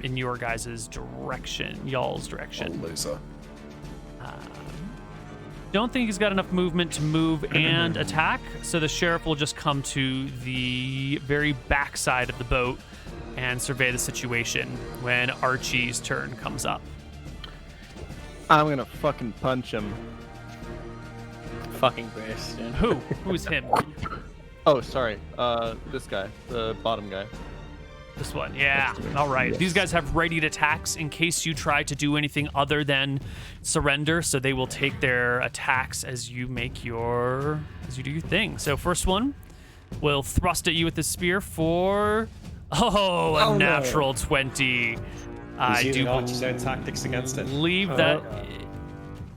in your guys' direction, y'all's direction. Loser. Don't think he's got enough movement to move and attack, so the sheriff will just come to the very backside of the boat and survey the situation when Archie's turn comes up. I'm gonna fucking punch him. Fucking grace, dude. Who? Who's him? Oh, sorry. This guy, the bottom guy. This one. Yeah. All right. These guys have readied attacks in case you try to do anything other than surrender, so they will take their attacks as you do your thing. So first one will thrust at you with the spear for a natural 20. I He's do using Archie's own tactics against it. believe that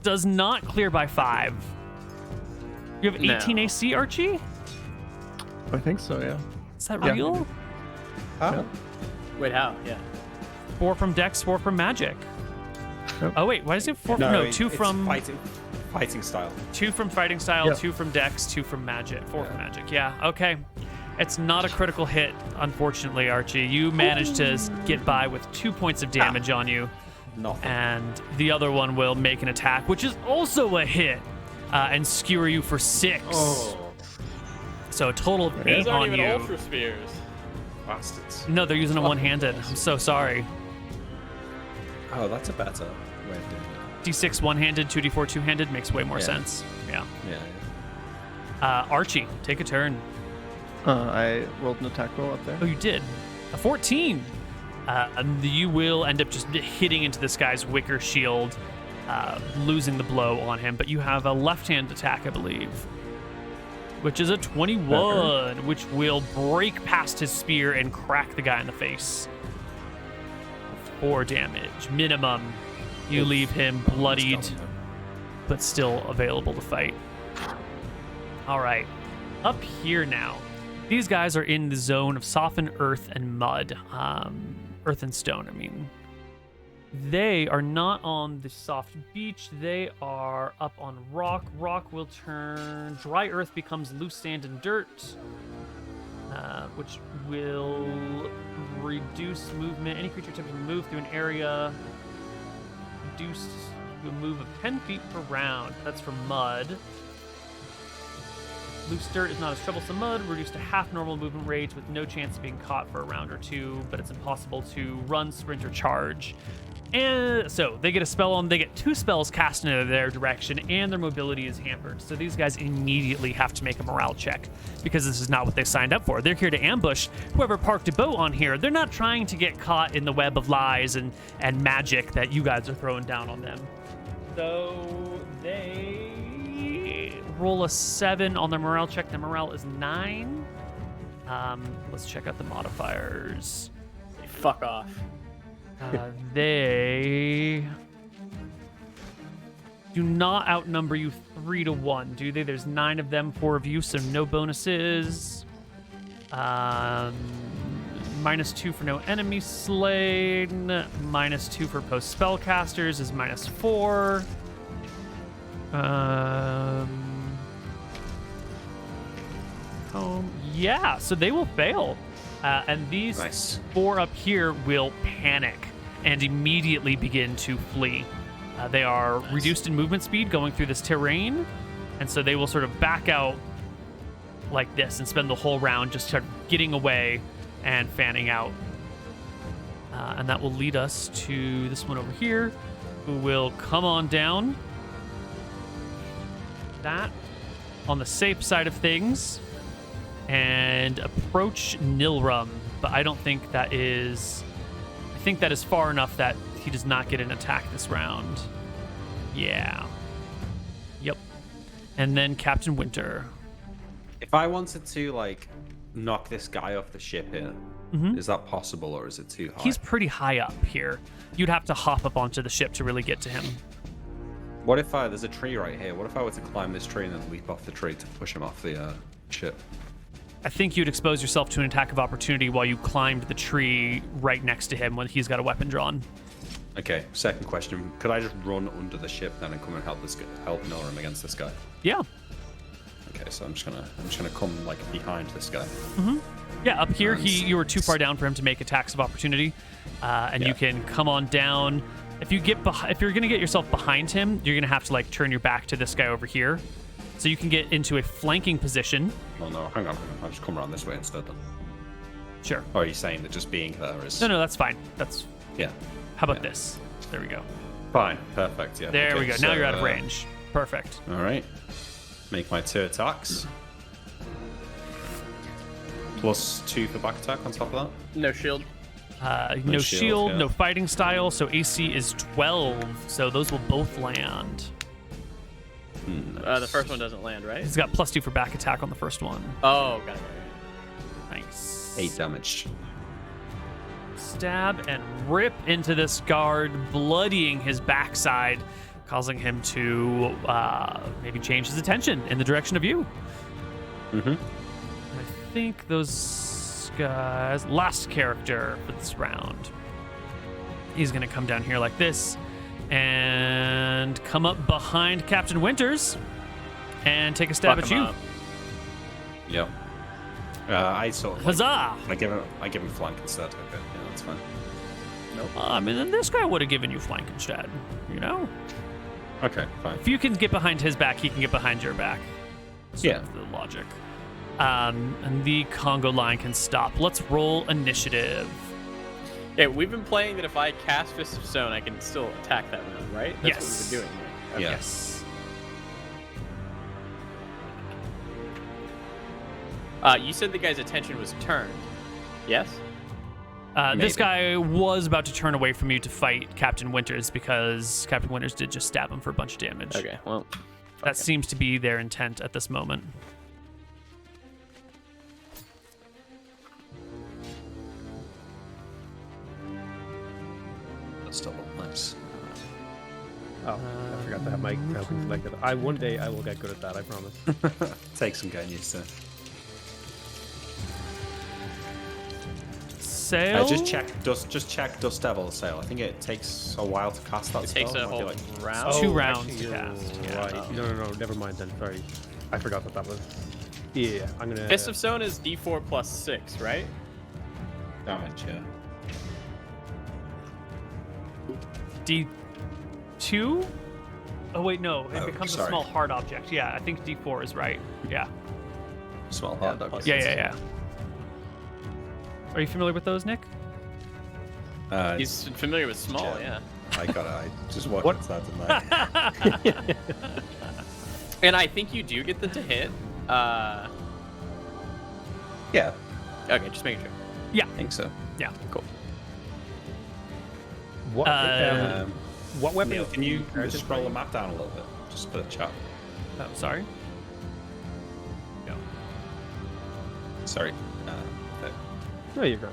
does not clear by 5. You have 18 No. AC, Archie? I think so, yeah. Is that Yeah. real? Oh. Wait, how? Yeah. 4 from Dex, 4 from Magic. Yep. Oh wait, why is it 4 from no, 2 it's from fighting style. 2 from fighting style, Yeah. 2 from Dex, 2 from Magic, 4 from Magic. Yeah, okay. It's not a critical hit, unfortunately, Archie. You managed to get by with 2 points of damage on you, Nothing. and the other one will make an attack, which is also a hit, and skewer you for 6. So a total of 8 These aren't on even you. ultra spears. Bastards. No, they're using a one-handed. I'm so sorry. Oh, that's a better way of doing it. D6 one-handed, 2d4 two-handed makes way more Yeah. sense. Yeah. Yeah. Archie, take a turn. I rolled an attack roll up there. Oh, you did. A 14. And you will end up just hitting into this guy's wicker shield, losing the blow on him. But you have a left-hand attack, I believe, which is a 21, which will break past his spear and crack the guy in the face. 4 damage, minimum. You leave him bloodied, but still available to fight. All right, up here now. These guys are in the zone of softened earth and mud. Earth and stone, I mean. They are not on the soft beach. They are up on rock. Rock will turn. Dry earth becomes loose sand and dirt, which will reduce movement. Any creature attempting to move through an area reduced to a move of 10 feet per round. That's for mud. Loose dirt is not as troublesome mud, reduced to half normal movement rate with no chance of being caught for a round or two, but it's impossible to run, sprint, or charge. And so they get a spell on, they get 2 spells cast into their direction, and their mobility is hampered. So these guys immediately have to make a morale check because this is not what they signed up for. They're here to ambush whoever parked a boat on here. They're not trying to get caught in the web of lies and magic that you guys are throwing down on them. So they roll a 7 on their morale check. Their morale is 9. Let's check out the modifiers. Fuck off. They do not outnumber you 3 to 1, do they? There's 9 of them, 4 of you, so no bonuses. -2 for no enemy slain. -2 for post spellcasters is -4. Yeah, so they will fail. And these Nice. 4 up here will panic and immediately begin to flee. They are reduced in movement speed going through this terrain, and so they will sort of back out like this and spend the whole round just sort of getting away and fanning out. And that will lead us to this one over here, who will come on down. That on the safe side of things and approach Nilrum, but I don't think that is... I think that is far enough that he does not get an attack this round. Yeah. Yep. And then Captain Winter. If I wanted to, like, knock this guy off the ship here, is that possible, or is it too high? He's pretty high up here. You'd have to hop up onto the ship to really get to him. What if there's a tree right here? What if I were to climb this tree and then leap off the tree to push him off the ship? I think you'd expose yourself to an attack of opportunity while you climbed the tree right next to him when he's got a weapon drawn. Okay, second question. Could I just run under the ship then and come and help Nilrum against this guy? Yeah. Okay, so I'm just gonna come like behind this guy. Yeah, up here you were too far down for him to make attacks of opportunity, and you can come on down. If you're gonna get yourself behind him, you're gonna have to like turn your back to this guy over here, so you can get into a flanking position. Oh no, hang on. I'll just come around this way instead then. Sure. Or are you saying that just being there is? No, that's fine. Yeah. How about this? There we go. Fine. Perfect. Yeah. There okay, we go. so, Now you're out of range. Perfect. All right. Make my 2 attacks. +2 for back attack on top of that. No shield. No shield, shield, yeah. no fighting style, so AC is 12. So those will both land. The first one doesn't land, right? He's got +2 for back attack on the first one. Oh, got it. Nice. 8 damage. Stab and rip into this guard, bloodying his backside, causing him to maybe change his attention in the direction of you. I think those guys... Last character for this round. He's going to come down here like this and come up behind Captain Winters and take a stab at you. Yep. I sort of... Huzzah! I give him flank instead. Okay, yeah, that's fine. I mean, then this guy would have given you flank instead, you know? Okay, fine. If you can get behind his back, he can get behind your back. Yeah. The logic. And the Congo line can stop. Let's roll initiative. Yeah, we've been playing that if I cast Fist of Stone, I can still attack that round, right? That's Yes. what we've been doing. Right? Okay. Yeah. Yes. You said the guy's attention was turned. Yes? This Maybe. guy was about to turn away from you to fight Captain Winters because Captain Winters did just stab him for a bunch of damage. Okay, well. That seems to be their intent at this moment. That's double. Nice. Oh, I forgot to have my token selected. One day I will get good at that, I promise. Take some getting used to. Sail? Just check Dust Devil's Sail. I think it takes a while to cast that It spell. takes a Might be whole like round. Two Oh, rounds actually, to you're cast, yeah. Right. No, never mind then. Sorry. I forgot that was... Yeah, I'm gonna... Fist of Stone is D4 plus 6, right? damage, yeah. D2? Oh, wait, no. It becomes a sorry. small hard object. Yeah, I think D4 is right. Yeah. Small hot dog. Yeah. Are you familiar with those, Nick? He's familiar with small, yeah. I just walked outside tonight. And I think you do get the to hit. Yeah, Okay, just making sure. Yeah. I think so. Yeah. Cool. What weapon? Neal, can you are just scroll the map down a little bit? Just for the chat. Oh, sorry. Sorry. No, you're good.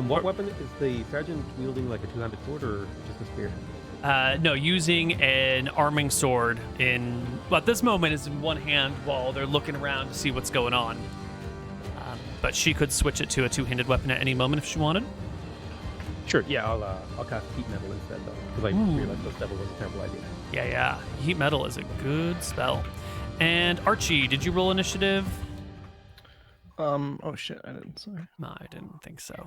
What weapon is the sergeant wielding? Like a two-handed sword or just a spear? No, using an arming sword at this moment is in one hand while they're looking around to see what's going on. But she could switch it to a two-handed weapon at any moment if she wanted. Sure. Yeah, I'll cast heat metal instead though, because I realized this devil was a terrible idea. Yeah. Heat metal is a good spell. And Archie, did you roll initiative? Oh shit, I didn't. Sorry. No, I didn't think so.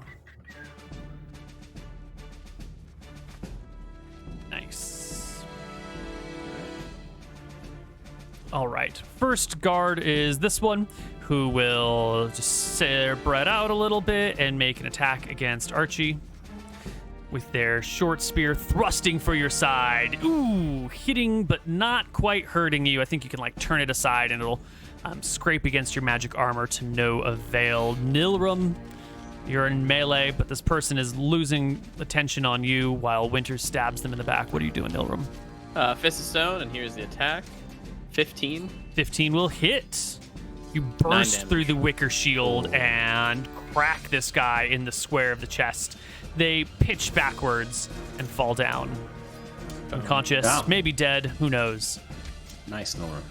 Nice. All right. First guard is this one, who will just spread out a little bit and make an attack against Archie with their short spear thrusting for your side. Ooh, hitting but not quite hurting you. I think you can like turn it aside and it'll scrape against your magic armor to no avail. Nilrum, you're in melee, but this person is losing attention on you while Winter stabs them in the back. What are you doing, Nilrum? Fist of Stone, and here's the attack. 15. 15 will hit. You burst through the wicker shield and crack this guy in the square of the chest. They pitch backwards and fall down. Unconscious, maybe dead, who knows. Nice, Nora.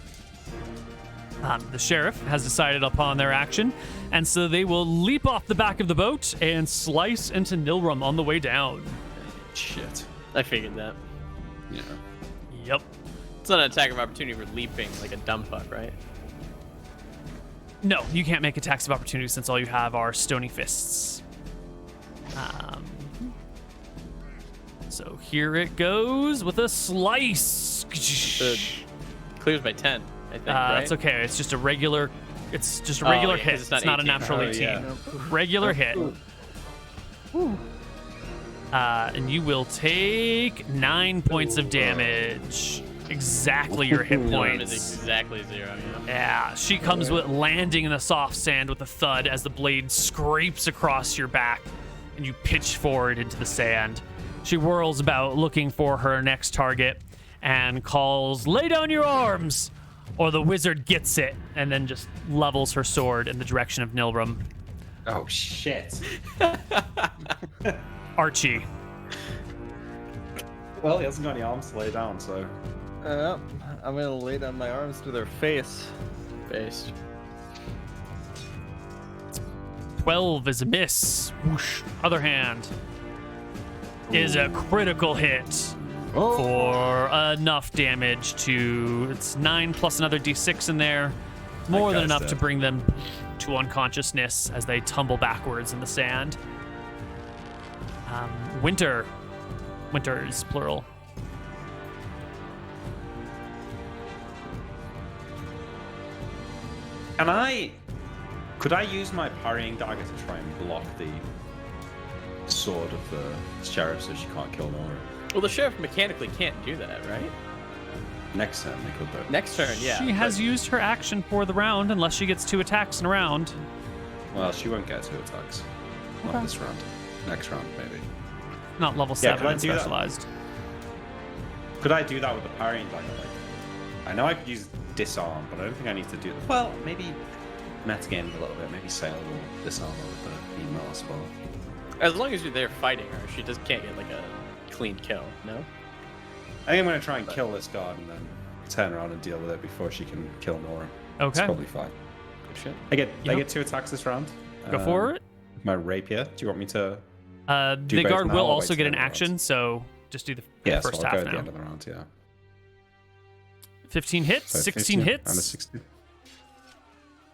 The sheriff has decided upon their action, and so they will leap off the back of the boat and slice into Nilrum on the way down. Shit. I figured that. Yeah. Yep. It's not an attack of opportunity for leaping like a dumb fuck, right? No, you can't make attacks of opportunity since all you have are stony fists. So here it goes with a slice. Clears by 10, I think, right? That's okay. It's just a regular. It's just a regular hit. It's not a 18. natural 18. Yeah. Regular hit. And you will take 9 points of damage. Exactly your hit Nilrum is points. exactly 0. Yeah, she comes with landing in the soft sand with a thud as the blade scrapes across your back and you pitch forward into the sand. She whirls about looking for her next target and calls, "Lay down your arms!" or the wizard gets it, and then just levels her sword in the direction of Nilrum. Oh, shit. Archie. Well, he hasn't got any arms to lay down, so... I'm gonna lay down my arms to their face. Based. 12 is a miss. Whoosh. Other hand is a critical hit for enough damage to... It's 9 plus another d6 in there. More than enough to bring them to unconsciousness as they tumble backwards in the sand. Winter. Winters, plural. Could I use my parrying dagger to try and block the sword of the sheriff so she can't kill Nora? Well, the sheriff mechanically can't do that, right? Next turn, they could, though. Next turn, yeah. She has used her action for the round unless she gets 2 attacks in a round. Well, she won't get 2 attacks. Not this round. Next round, maybe. Not level Yeah, 7 could I and do that? specialized. Could I do that with the parrying dagger? Like, I know I could use disarm, but I don't think I need to do that. Well, maybe metagame a little bit. Maybe Sail will disarm her with the email as well. As long as you're there fighting her, she just can't get like a clean kill, no? I think I'm going to try and kill this guard and then turn around and deal with it before she can kill Nora. It's Okay. probably fine. Good shit. I get 2 attacks this round. Go for it. My rapier. Do you want me to? The both guard now will or wait also till get the an end of the action, round? so just do the Yeah, first so I'll half go at the now. end of the round. Yeah. 15 hits, So 16 15 hits. And a 16.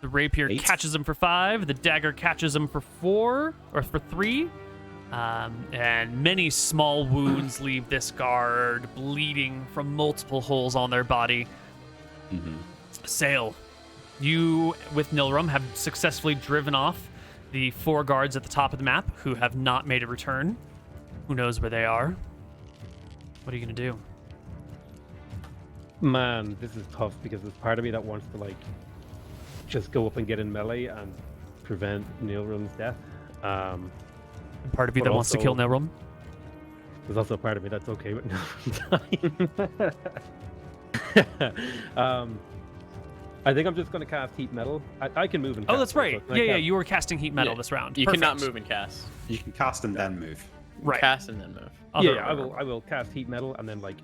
The rapier 8. catches him for 5. The dagger catches him for 4 or for 3. And many small wounds leave this guard bleeding from multiple holes on their body. Mm-hmm. Sail, You, with Nilrum, have successfully driven off the 4 guards at the top of the map who have not made a return. Who knows where they are? What are you going to do? Man, this is tough because there's part of me that wants to like just go up and get in melee and prevent Neilrum's death. And part of you But that wants to kill also- Nilrum? There's also a part of me that's okay with Neilrum dying. I think I'm just going to cast Heat Metal. I can move and cast. Oh, that's it, right. so can I Yeah, cast- you were casting Heat Metal Yeah, this round. You cannot Perfect. move and cast. You can cast and then move. Right. Cast and then move. Other Yeah, I order. will cast Heat Metal and then like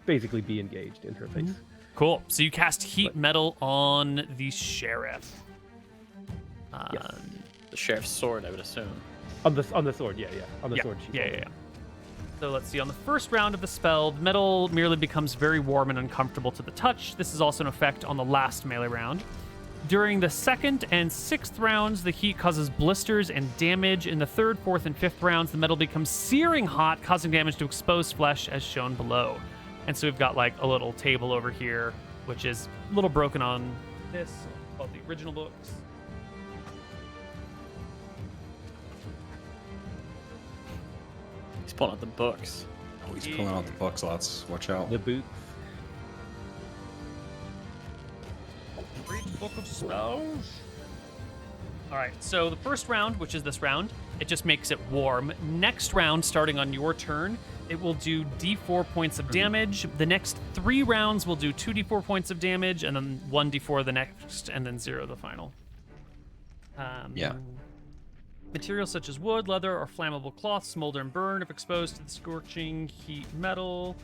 basically be engaged in her face. Cool. So you cast Heat But- Metal on the sheriff. Yes. The sheriff's sword, I would assume. On the sword, yeah. On the Yeah, sword. she's yeah, holding. yeah. So let's see. On the first round of the spell, the metal merely becomes very warm and uncomfortable to the touch. This is also an effect on the last melee round. During the 2nd and 6th rounds, the heat causes blisters and damage. In the 3rd, 4th, and 5th rounds, the metal becomes searing hot, causing damage to exposed flesh as shown below. And so we've got like a little table over here, which is a little broken on this, called the original books. He's pulling out the books. Oh, he's pulling out the books, lads. Watch out. The boots. Read Book of Spells. All right, so the first round, which is this round, it just makes it warm. Next round, starting on your turn, it will do d4 points of damage. The next 3 rounds will do 2d4 points of damage, and then 1d4 the next, and then 0 the final. Yeah. Materials such as wood, leather, or flammable cloth smolder and burn if exposed to the scorching heat metal.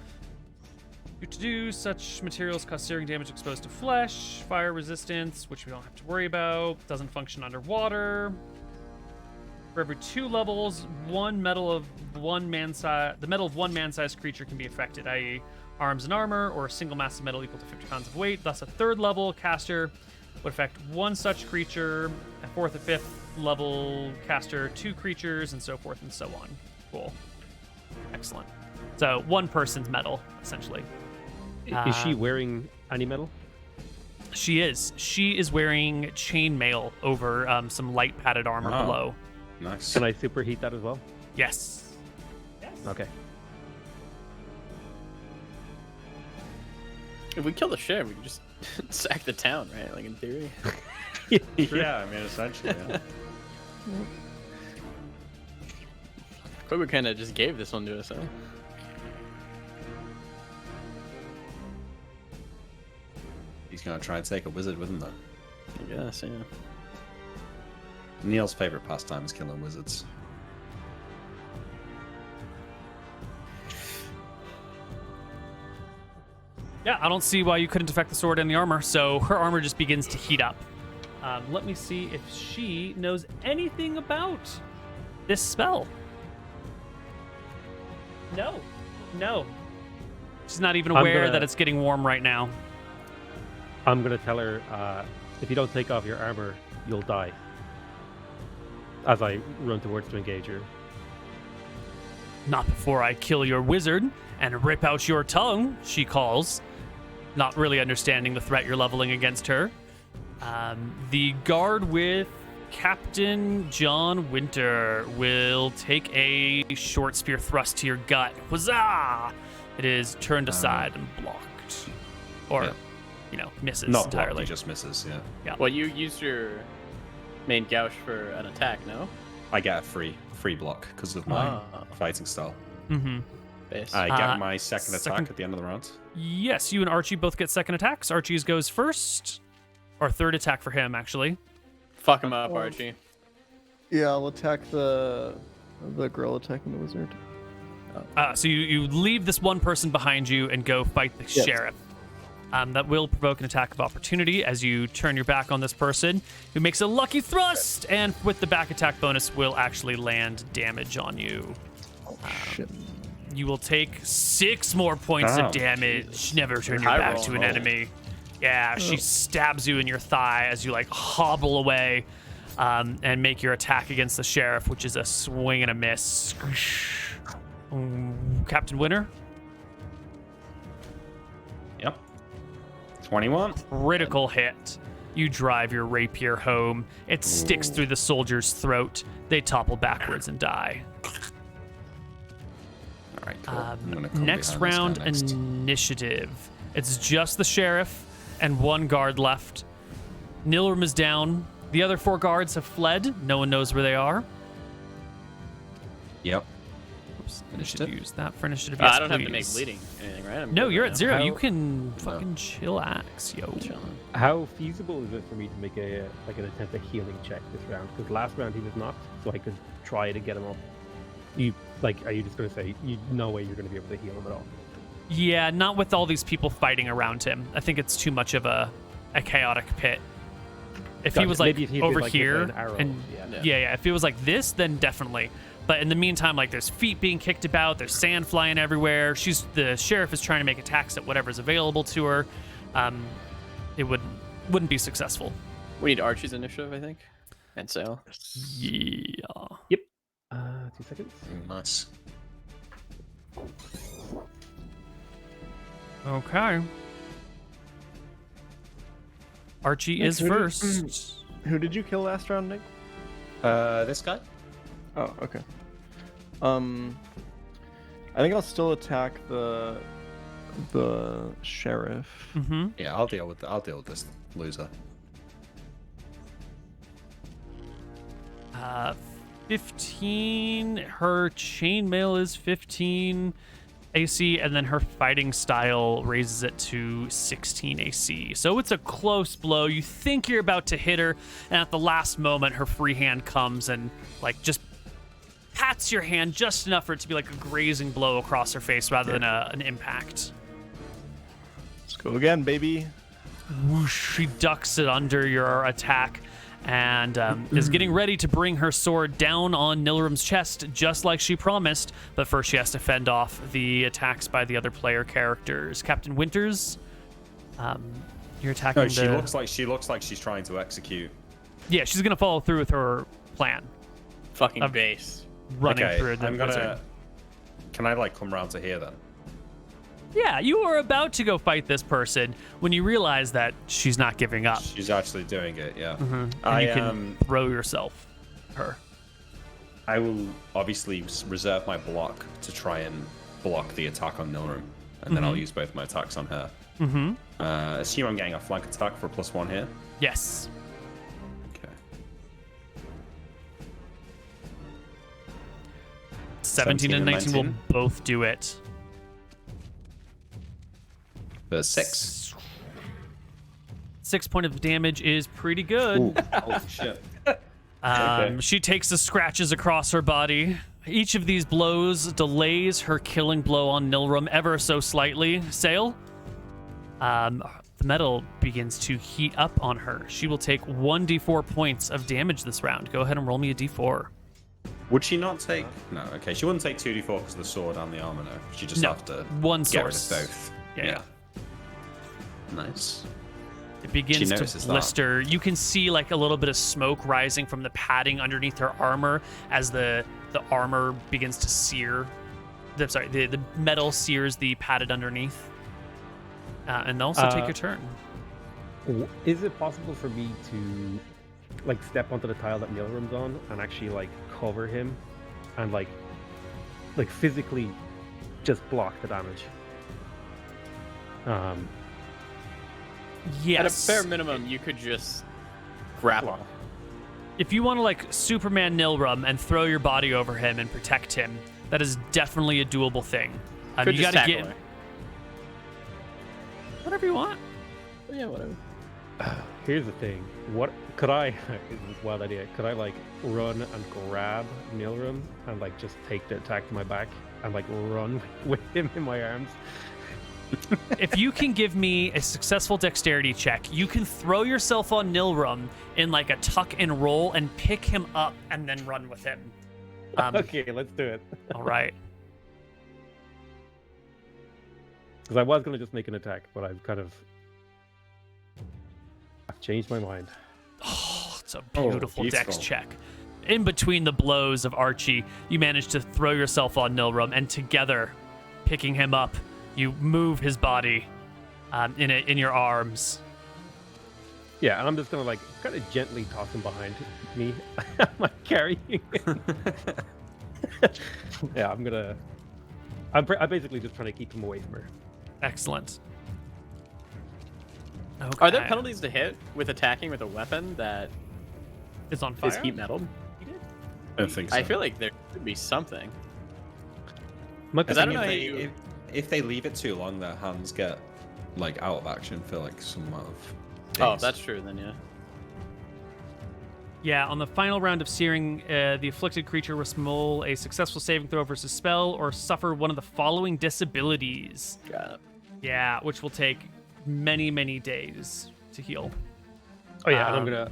To do such materials cause searing damage exposed to flesh, fire resistance, which we don't have to worry about, doesn't function underwater. For every 2 levels, the metal of one man-sized creature can be affected, i.e., arms and armor, or a single mass of metal equal to 50 pounds of weight. Thus, a 3rd level caster would affect 1 such creature, a 4th and 5th level caster 2 creatures, and so forth and so on. Cool. Excellent. So 1 person's metal, essentially. Is she wearing any metal? She is. She is wearing chainmail over some light padded armor Oh. below. Nice. Can I superheat that as well? Yes. Okay. If we kill the sheriff, we can just sack the town, right? Like in theory. Yeah, I mean, essentially, yeah. Koibu kind of just gave this one to us, huh? He's going to try and take a wizard with him, though. I guess, yeah. Neal's favorite pastime is killing wizards. Yeah, I don't see why you couldn't affect the sword and the armor, so her armor just begins to heat up. Let me see if she knows anything about this spell. No. No. She's not even I'm aware gonna- that it's getting warm right now. I'm gonna tell her if you don't take off your armor, you'll die. As I run towards to engage her. Not before I kill your wizard and rip out your tongue, she calls, not really understanding the threat you're leveling against her. The guard with Captain John Winter will take a short spear thrust to your gut. Huzzah! It is turned aside and blocked. Or, Yeah. misses Not entirely. blocked, he just misses, yeah. Well, you used your main gouge for an attack, no? I get a free block because of my Ah. fighting style. Mm-hmm. Base. I Uh, get my second attack second- at the end of the round. Yes, you and Archie both get second attacks. Archie's goes first. Or third attack for him, actually. Fuck him up, Archie. Yeah, I'll attack the girl attacking the wizard. So you leave this one person behind you and go fight the Yes. sheriff. That will provoke an attack of opportunity as you turn your back on this person, who makes a lucky thrust, and with the back attack bonus will actually land damage on you. Oh shit. You will take 6 more points Oh, of damage. Never turn You're your high back to an rolling. enemy. Yeah, she stabs you in your thigh as you hobble away and make your attack against the sheriff, which is a swing and a miss. Captain Winter, Yep. 21. critical hit. You drive your rapier home. It sticks through the soldier's throat. They topple backwards and die. All right, cool. I'm gonna come Next behind this round, guy next. initiative. It's just the sheriff and one guard left. Nilram is down. The other 4 guards have fled. No one knows where they are. Yep. Oops, I should Initiative? use that for initiative. Yes, I don't have to make please. bleeding anything, right? I'm No, good you're right at now. 0. How- You can fucking chillax, yo. Chilling. How feasible is it for me to make an attempt at healing check this round? Because last round he was knocked, so I could try to get him up. Are you just gonna say no way you're gonna be able to heal him at all? Yeah, not with all these people fighting around him. I think it's too much of a chaotic pit. If he Gotcha. was like Maybe if he did, over like, with here, an arrow, and yeah. yeah, if it was like this, then definitely. But in the meantime, like there's feet being kicked about, there's sand flying everywhere. The sheriff is trying to make attacks at whatever's available to her. It wouldn't be successful. We need Archie's initiative, I think, and Sale. Yeah. Yep. 2 seconds. Nice. Okay. Archie is Nick, first. Who did you kill last round, Nick? This guy? Oh, okay. I think I'll still attack the sheriff. Mm-hmm. Yeah, I'll deal with this loser. 15. Her chainmail is 15 AC, and then her fighting style raises it to 16 AC. So it's a close blow. You think you're about to hit her, and at the last moment, her free hand comes and like just pats your hand just enough for it to be like a grazing blow across her face rather than an impact. Let's go again, baby. Whoosh, she ducks it under your attack and is getting ready to bring her sword down on Nilram's chest, just like she promised. But first, she has to fend off the attacks by the other player characters. Captain Winters, you're attacking. No, she looks like she's trying to execute. Yeah, she's gonna follow through with her plan, Fucking Of- base. running Okay, through the I'm gonna. wizard. Can I like come round to here then? Yeah, you are about to go fight this person when you realize that she's not giving up, She's actually doing it. Yeah. and I you can throw yourself her. I will obviously reserve my block to try and block the attack on Nilram, and then I'll use both my attacks on her. Mm-hmm. Assume I'm getting a flank attack for a +1 here. Yes. Okay. 17 and 19 will both do it. The 6. 6 point of damage is pretty good. Holy shit. She takes the scratches across her body. Each of these blows delays her killing blow on Nilram ever so slightly. Sail, the metal begins to heat up on her. She will take 1d4 points of damage this round. Go ahead and roll me a d4. Would she not take? No. Okay, she wouldn't take 2d4 because of the sword and the armor. No, she just No, have to one get rid of source. both. Yeah. Nice. It begins to notices that. blister. You can see like a little bit of smoke rising from the padding underneath her armor as the armor begins to sear. The metal sears the padded underneath. And also take your turn. Is it possible for me to like step onto the tile that Nilram's on and actually like cover him and like physically just block the damage? Yes. At a bare minimum, you could just grapple. If you want to like Superman Nilram and throw your body over him and protect him, that is definitely a doable thing. Could You just gotta tackle get her. whatever you want. Yeah, whatever. Here's the thing. What could I? This is a wild idea. Could I like run and grab Nilram and like just take the attack to my back and like run with him in my arms? If you can give me a successful dexterity check, you can throw yourself on Nilram in like a tuck and roll and pick him up and then run with him. Okay, let's do it. All right. Because I was gonna just make an attack, but I've changed my mind. Oh, it's a beautiful dex beautiful. check. In between the blows of Archie, you manage to throw yourself on Nilram, and together, picking him up, you move his body in your arms. Yeah, and I'm just gonna like kind of gently toss him behind me. I'm like carrying him. Yeah, I'm basically just trying to keep him away from her. Excellent. Okay. Are there penalties to hit with attacking with a weapon that It's on fire. is heat metal? I don't think so. I feel like there should be something. My Because I don't know if how they, you... if they leave it too long, their hands get like out of action for like some amount of Oh, days. that's true then, yeah. Yeah, on the final round of searing, the afflicted creature must roll a successful saving throw versus spell or suffer one of the following disabilities. Got it. Yeah, which will take many, many days to heal. Oh yeah, and I'm gonna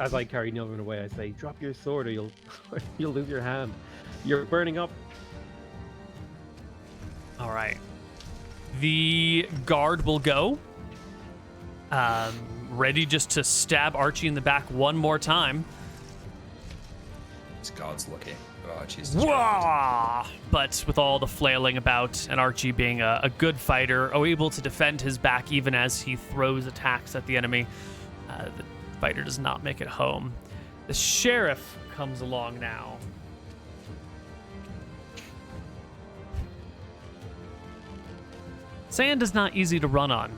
as I carry Neal away, I say, drop your sword or you'll you'll lose your hand. You're burning up. All right. The guard will go. Ready just to stab Archie in the back one more time. This god's lucky. Oh, jeez. Wah! But with all the flailing about and Archie being a good fighter, able to defend his back even as he throws attacks at the enemy, the fighter does not make it home. The sheriff comes along now. Sand is not easy to run on,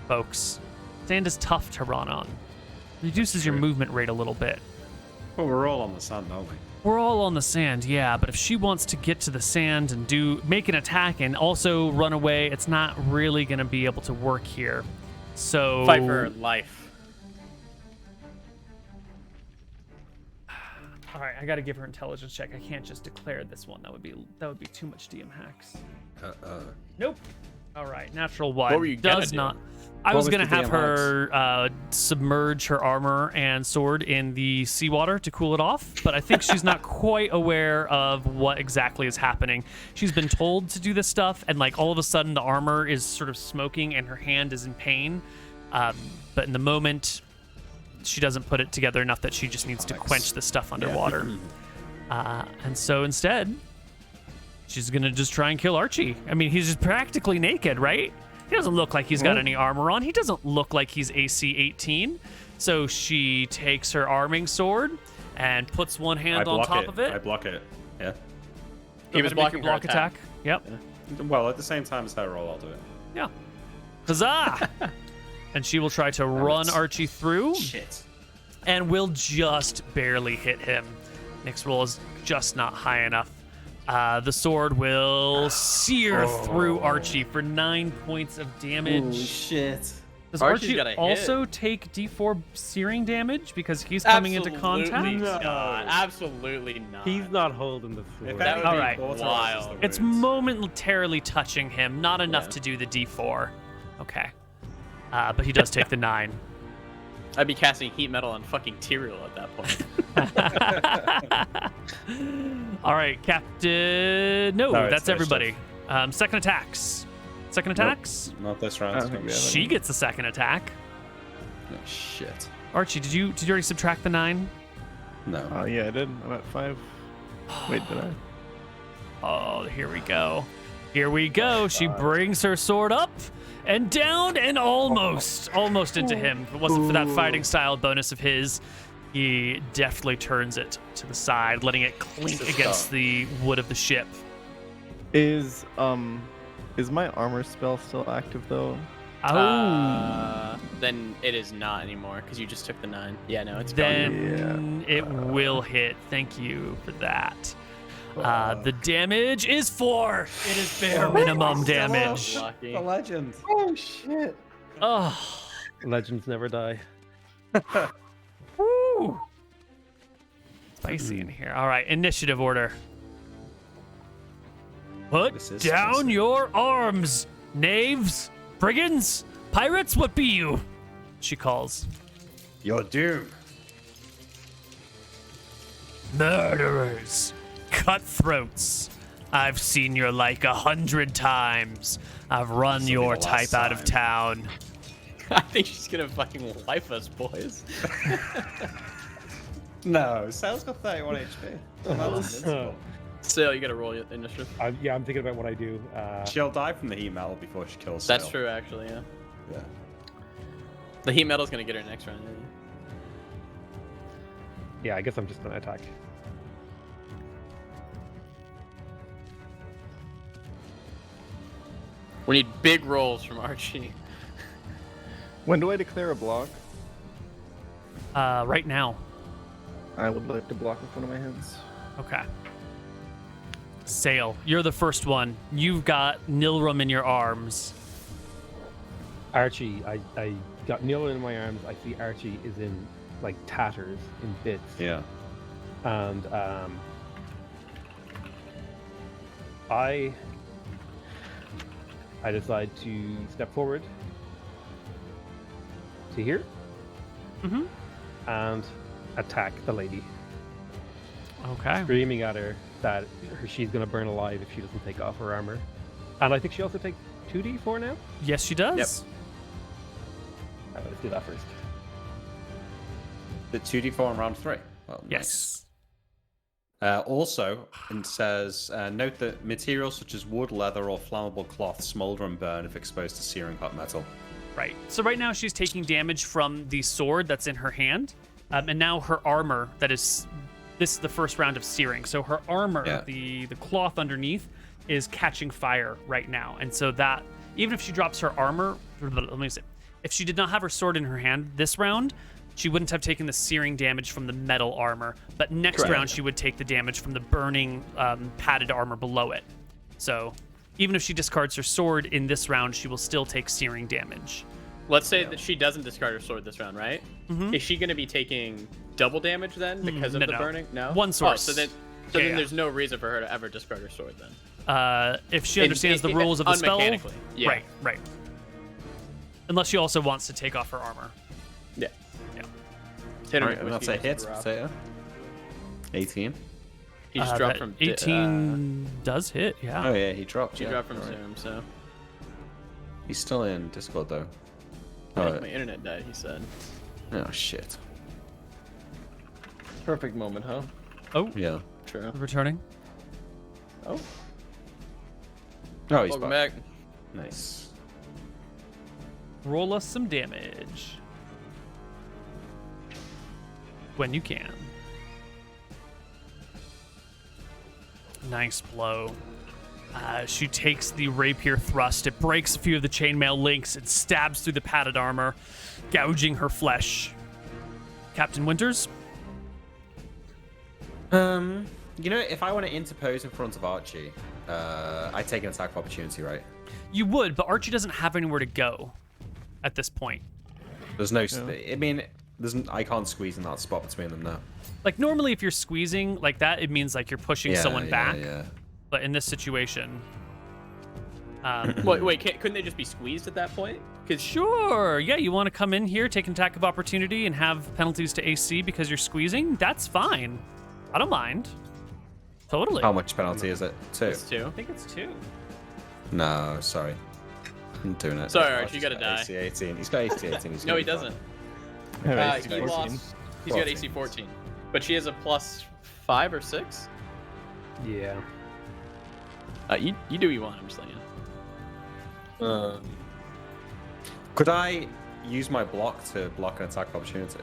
folks. Sand is tough to run on. Reduces your movement rate a little bit. Well, we're all on the sand, aren't we? We're all on the sand, yeah, but if she wants to get to the sand and make an attack and also run away, it's not really going to be able to work here. So Fight for her life. All right, I got to give her intelligence check. I can't just declare this one. That would be too much DM hacks. Nope. All right, natural one. What were you gonna does do? not. I was was gonna the have DM her submerge her armor and sword in the seawater to cool it off, but I think she's not quite aware of what exactly is happening. She's been told to do this stuff, and like all of a sudden the armor is sort of smoking and her hand is in pain. But in the moment, she doesn't put it together enough that she just needs to quench the stuff underwater. And so instead, she's gonna just try and kill Archie. I mean, he's just practically naked, right? He doesn't look like he's got any armor on. He doesn't look like he's AC 18. So she takes her arming sword and puts one hand on top of it. I block it. Yeah. Go He ahead was and make your blocking her block attack. Yep. Well, at the same time as her roll, I'll do it. Yeah. Huzzah! And she will try to run Archie through Shit. and will just barely hit him. Nick's roll is just not high enough. The sword will sear through Archie for 9 points of damage. Shit. Does Archie's Archie got a hit. also take D4 searing damage because he's coming into contact? Absolutely not. Absolutely not. He's not holding the sword. That would All be right. wild. It's momentarily touching him, not enough Yeah. to do the D4. Okay. But he does take the 9. I'd be casting heat metal on fucking Tyrael at that point. All right, Captain. No, No, it's that's their everybody. Second attacks. Second attacks. Not this I round. don't think we have She any. gets a second attack. Oh, shit. Archie, did you already subtract the 9? No. Oh yeah, I did. I'm at 5. Wait, did I? Oh, here we go. Here we go. She brings her sword up and down and almost into him. If it wasn't for that fighting style bonus of his, he definitely turns it to the side, letting it clink Just against stop. the wood of the ship. Is my armor spell still active though? Oh. Then it is not anymore because you just took the 9. Yeah, no, it's gone. Then it will hit. Thank you for that. The damage is 4. It is bare minimum damage. Lucky. The legend. Oh shit! Oh, Legends never die. woo. Spicy in here. All right, initiative order. Put This is down spicy. your arms, knaves, brigands, pirates. What be you? She calls. Your doom. Murderers, cutthroats. I've seen your like 100 times. I've run This'll be your the last type out of town. I think she's gonna fucking life us, boys. No, Sal's got 31 HP. Oh, that's invincible. Still, you gotta roll your initiative. I'm thinking about what I do. She'll die from the heat metal before she kills That's Sail. true, actually. Yeah. Yeah. The heat metal's gonna get her next round. Yeah, I guess I'm just gonna attack. We need big rolls from Archie. When do I declare a block? Right now. I would like to block with one of my hands. Okay. Sail, you're the first one. You've got Nilrum in your arms. Archie, I got Neal in my arms. I see Archie is in like tatters, in bits. Yeah. And I decide to step forward to here and attack the lady, Okay. screaming at her that she's going to burn alive if she doesn't take off her armor. And I think she also takes 2d4 now. Yes, she does. Yep. Alright, let's do that first. The 2d4 in round 3. Well, Yes. nice. Also, it says, note that materials such as wood, leather, or flammable cloth smolder and burn if exposed to searing hot metal. Right. So right now she's taking damage from the sword that's in her hand, and now her armor that is. This is the first round of searing. So her armor, Yeah. the cloth underneath, is catching fire right now, and so that even if she drops her armor, let me see. If she did not have her sword in her hand this round, she wouldn't have taken the searing damage from the metal armor. But next Correct. round, she would take the damage from the burning padded armor below it. So even if she discards her sword in this round, she will still take searing damage. Let's say that she doesn't discard her sword this round, right? Mhm. Is she going to be taking double damage then because of no, the no. burning? No. One source. Oh, so then Yeah. there's no reason for her to ever discard her sword then. If she understands the rules of the spell, unmechanically, yeah. right. Unless she also wants to take off her armor. Yeah. Yeah. Hit her Alright, with that's whiskey, a hit. just drop. Potato. 18. He just dropped That from 18 does hit, yeah. Oh, yeah, he dropped. She yeah. dropped from Alright. Zoom, so He's still in Discord, though. I Oh, think my internet died. He said. oh, shit. Perfect moment, huh? Oh, Yeah. True. returning. Oh, Oh, he's Welcome back. back. Nice. Roll us some damage. When you can. Nice blow. She takes the rapier thrust. It breaks a few of the chainmail links and stabs through the padded armor, gouging her flesh. Captain Winters? You know, if I want to interpose in front of Archie, I take an attack of opportunity, right? You would, but Archie doesn't have anywhere to go at this point. There's no. I mean, I can't squeeze in that spot between them now. Like, normally if you're squeezing like that, it means like you're pushing someone back. Yeah. But in this situation... Wait, couldn't they just be squeezed at that point? Because Sure. Yeah, you want to come in here, take an attack of opportunity, and have penalties to AC because you're squeezing? That's fine. I don't mind. Totally. How much penalty is it? 2. it's 2. I think it's 2. No, sorry. I'm doing it. Sorry, Archie, you gotta die. AC 18. He's got AC 18. He's No, gonna he be fine. doesn't. Alright, He 14. lost. He's got AC 14, but she has a plus 5 or 6. Yeah. You do what you want. I'm just letting you know. Could I use my block to block an attack of opportunity?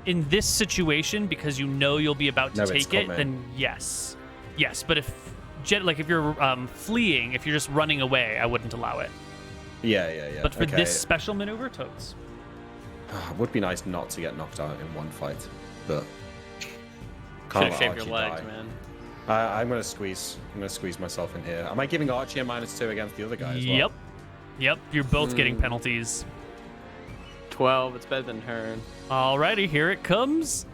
In this situation, because you know you'll be about to No, it's take it, coming. then yes. Yes, but if you're fleeing, if you're just running away, I wouldn't allow it. Yeah. But for Okay. this special maneuver, totes. It would be nice not to get knocked out in one fight, but Should can't have let shaved your Archie legs, die. man. I'm gonna squeeze. I'm gonna squeeze myself in here. Am I giving Archie a -2 against the other guy as well? Yep. Yep, you're both getting penalties. 12. It's better than her. Alrighty, here it comes.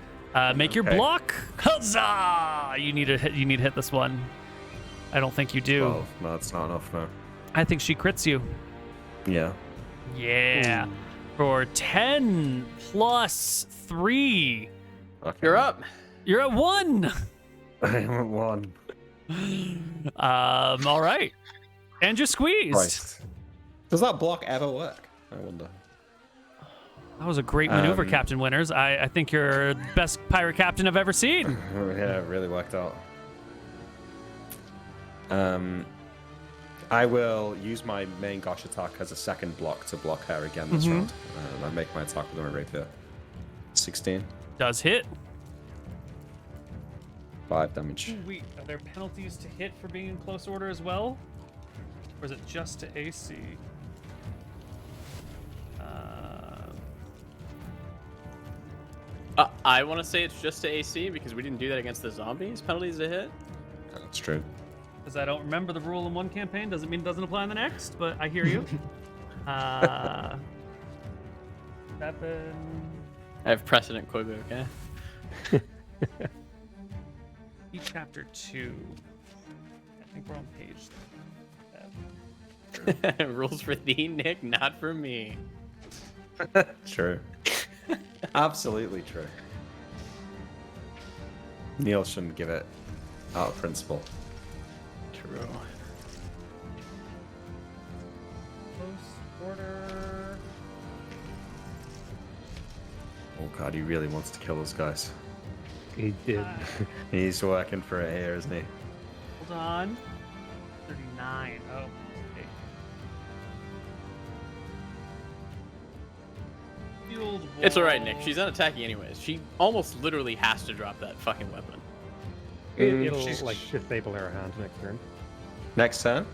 Make your Okay. block. Huzzah! You need to hit this one. I don't think you do. 12. No, it's not enough. No. I think she crits you. Yeah. Yeah. For 10 plus 3. Okay. You're up. You're at 1. I'm at 1. All right. And you're squeezed. Christ. Does that block ever work? I wonder. That was a great maneuver, Captain Winters. I think you're the best pirate captain I've ever seen. Yeah, it really worked out. I will use my main Gosh attack as a second block to block her again this round. I make my attack with my rapier. 16. Does hit. 5 damage. Wait, are there penalties to hit for being in close order as well? Or is it just to AC? I want to say it's just to AC because we didn't do that against the zombies. Penalties to hit. That's true. Because I don't remember the rule in one campaign doesn't mean it doesn't apply in the next, but I hear you. 7. I have precedent, Koibu, okay? Chapter 2. I think we're on page 7. Rules for thee, Nick, not for me. True. Absolutely true. Neal shouldn't give it out of principle. True. Close order. Oh god, he really wants to kill those guys. He did. He's working for it here, isn't he? Hold on. 39. Oh, okay. Field It's alright, Nick. wall. She's unattacking anyways. She almost literally has to drop that fucking weapon. It'll she's- like disable her hand next turn. Next turn?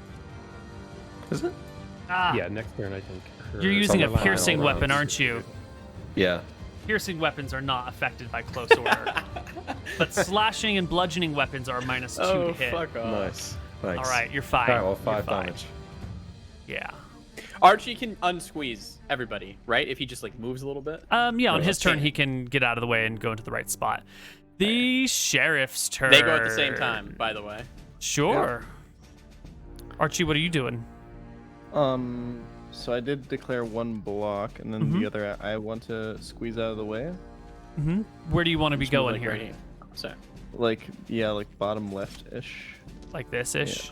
Is it? Ah, Yeah, next turn I think. Her- you're using a Something like piercing all weapon, rounds. aren't you? Yeah. Piercing weapons are not affected by close order. But slashing and bludgeoning weapons are -2 Oh, to hit. fuck off. Nice. Thanks. All right, you're fine. Alright, well, You're 5 fine. damage. Yeah. Archie can unsqueeze everybody, right? If he just like moves a little bit. Yeah, on Well, his turn, okay. he can get out of the way and go into the right spot. The sheriff's turn. They go at the same time, by the way. Sure. Archie, what are you doing? So I did declare one block, and then the other I want to squeeze out of the way. Where do you want to be Just move, going like, here? right here. So, Like, yeah, like bottom left-ish. Like this ish?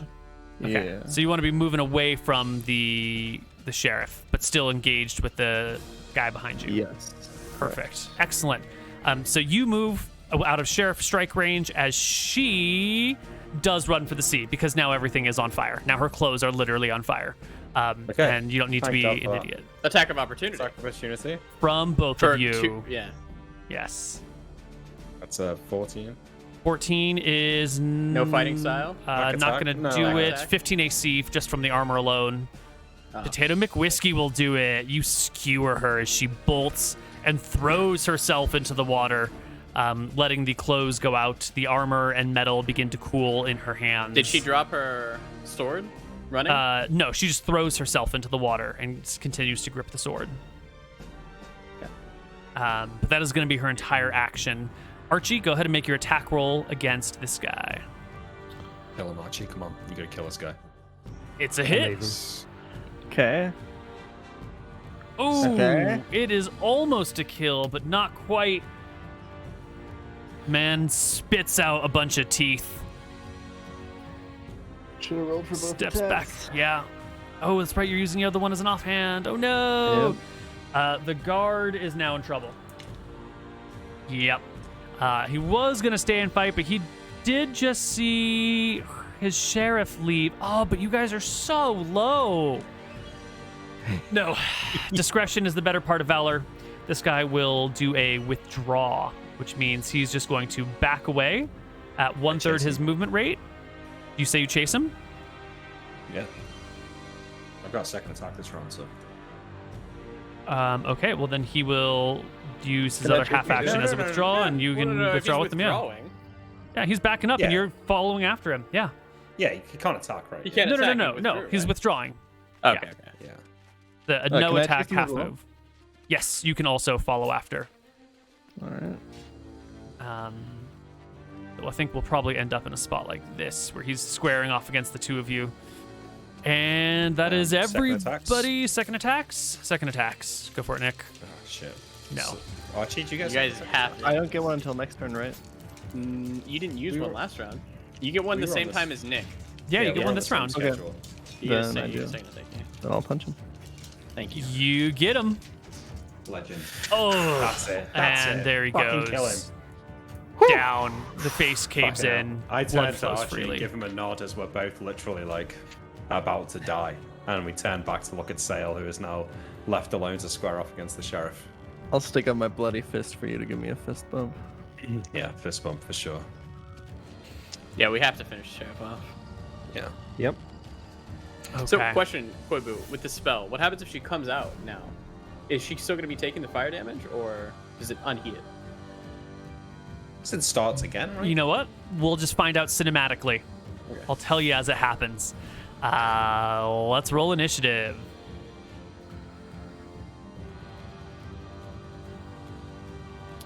Yeah. Okay. Yeah. So you want to be moving away from the sheriff, but still engaged with the guy behind you. Yes. Perfect. Excellent. So you move out of sheriff strike range as she does run for the sea because now everything is on fire. Now her clothes are literally on fire. Okay. And you don't need to Thank be God an for that. idiot. attack of opportunity. Attack of opportunity. From both For of you. 2, yeah. Yes. That's a 14. 14 is No fighting style? Back not attack? going to No. do Back it. attack? 15 AC just from the armor alone. Oh. PotatoMcWhiskey will do it. You skewer her as she bolts and throws herself into the water, letting the clothes go out. The armor and metal begin to cool in her hands. Did she drop her sword running? No, she just throws herself into the water and continues to grip the sword. Okay. But that is going to be her entire action. Archie, go ahead and make your attack roll against this guy. Kill him, Archie. Come on. You gotta kill this guy. It's a hit. Amazing. Okay. Ooh, Okay. it is almost a kill, but not quite. Man spits out a bunch of teeth. Should have rolled for both Steps back. Yeah. Oh, that's right. You're using the other one as an offhand. Oh no. The guard is now in trouble. Yep. He was gonna stay and fight, but he did just see his sheriff leave. Oh, but you guys are so low. No. Discretion is the better part of valor. This guy will do a withdraw, which means he's just going to back away at 1/3 his movement rate. You say you chase him? Yeah. I've got a second attack this round, so. Okay, well then he will use his Can I other drink half it? action as a withdrawal, and you can if withdraw he's with him. Yeah. withdrawing, Yeah, he's backing up, and Yeah. you're following after him. Yeah. Yeah, he can't attack, right? He can't No, no, attack. no, he no. withdrew, He's right? withdrawing. Okay, yeah. okay. Yeah. The can no I attack chase him as half well? move. Yes, you can also follow after. All right. So I think we'll probably end up in a spot like this, where he's squaring off against the two of you. And that is Second attacks. everybody. Second attacks. Second attacks. Go for it, Nick. Oh, shit. No. So, Archie, do you guys You guys second have attack? to. I don't get one until next turn, right? You didn't use We one were- last round. You get one we the were on same this- time as Nick. Yeah, you we're get on one the this same round. Okay. schedule. You guys Then say I you do. guys say nothing. Yeah. Then I'll punch him. Thank you. You get him. Legend. Oh, That's it. That's and it. there he Fucking goes. kill him. Down. The face caves Fucking in. hell. I Blood turned to flows Archie freely. and give him a nod as we're both literally like about to die. And we turn back to look at Sale, who is now left alone to square off against the sheriff. I'll stick up my bloody fist for you to give me a fist bump. Yeah, fist bump for sure. Yeah, we have to finish the sheriff off. Yeah. Yep. Okay. So, question, Koibu, with the spell, what happens if she comes out now? Is she still going to be taking the fire damage, or is it unheated? It starts again, right? You know what? We'll just find out cinematically. Okay. I'll tell you as it happens. Let's roll initiative.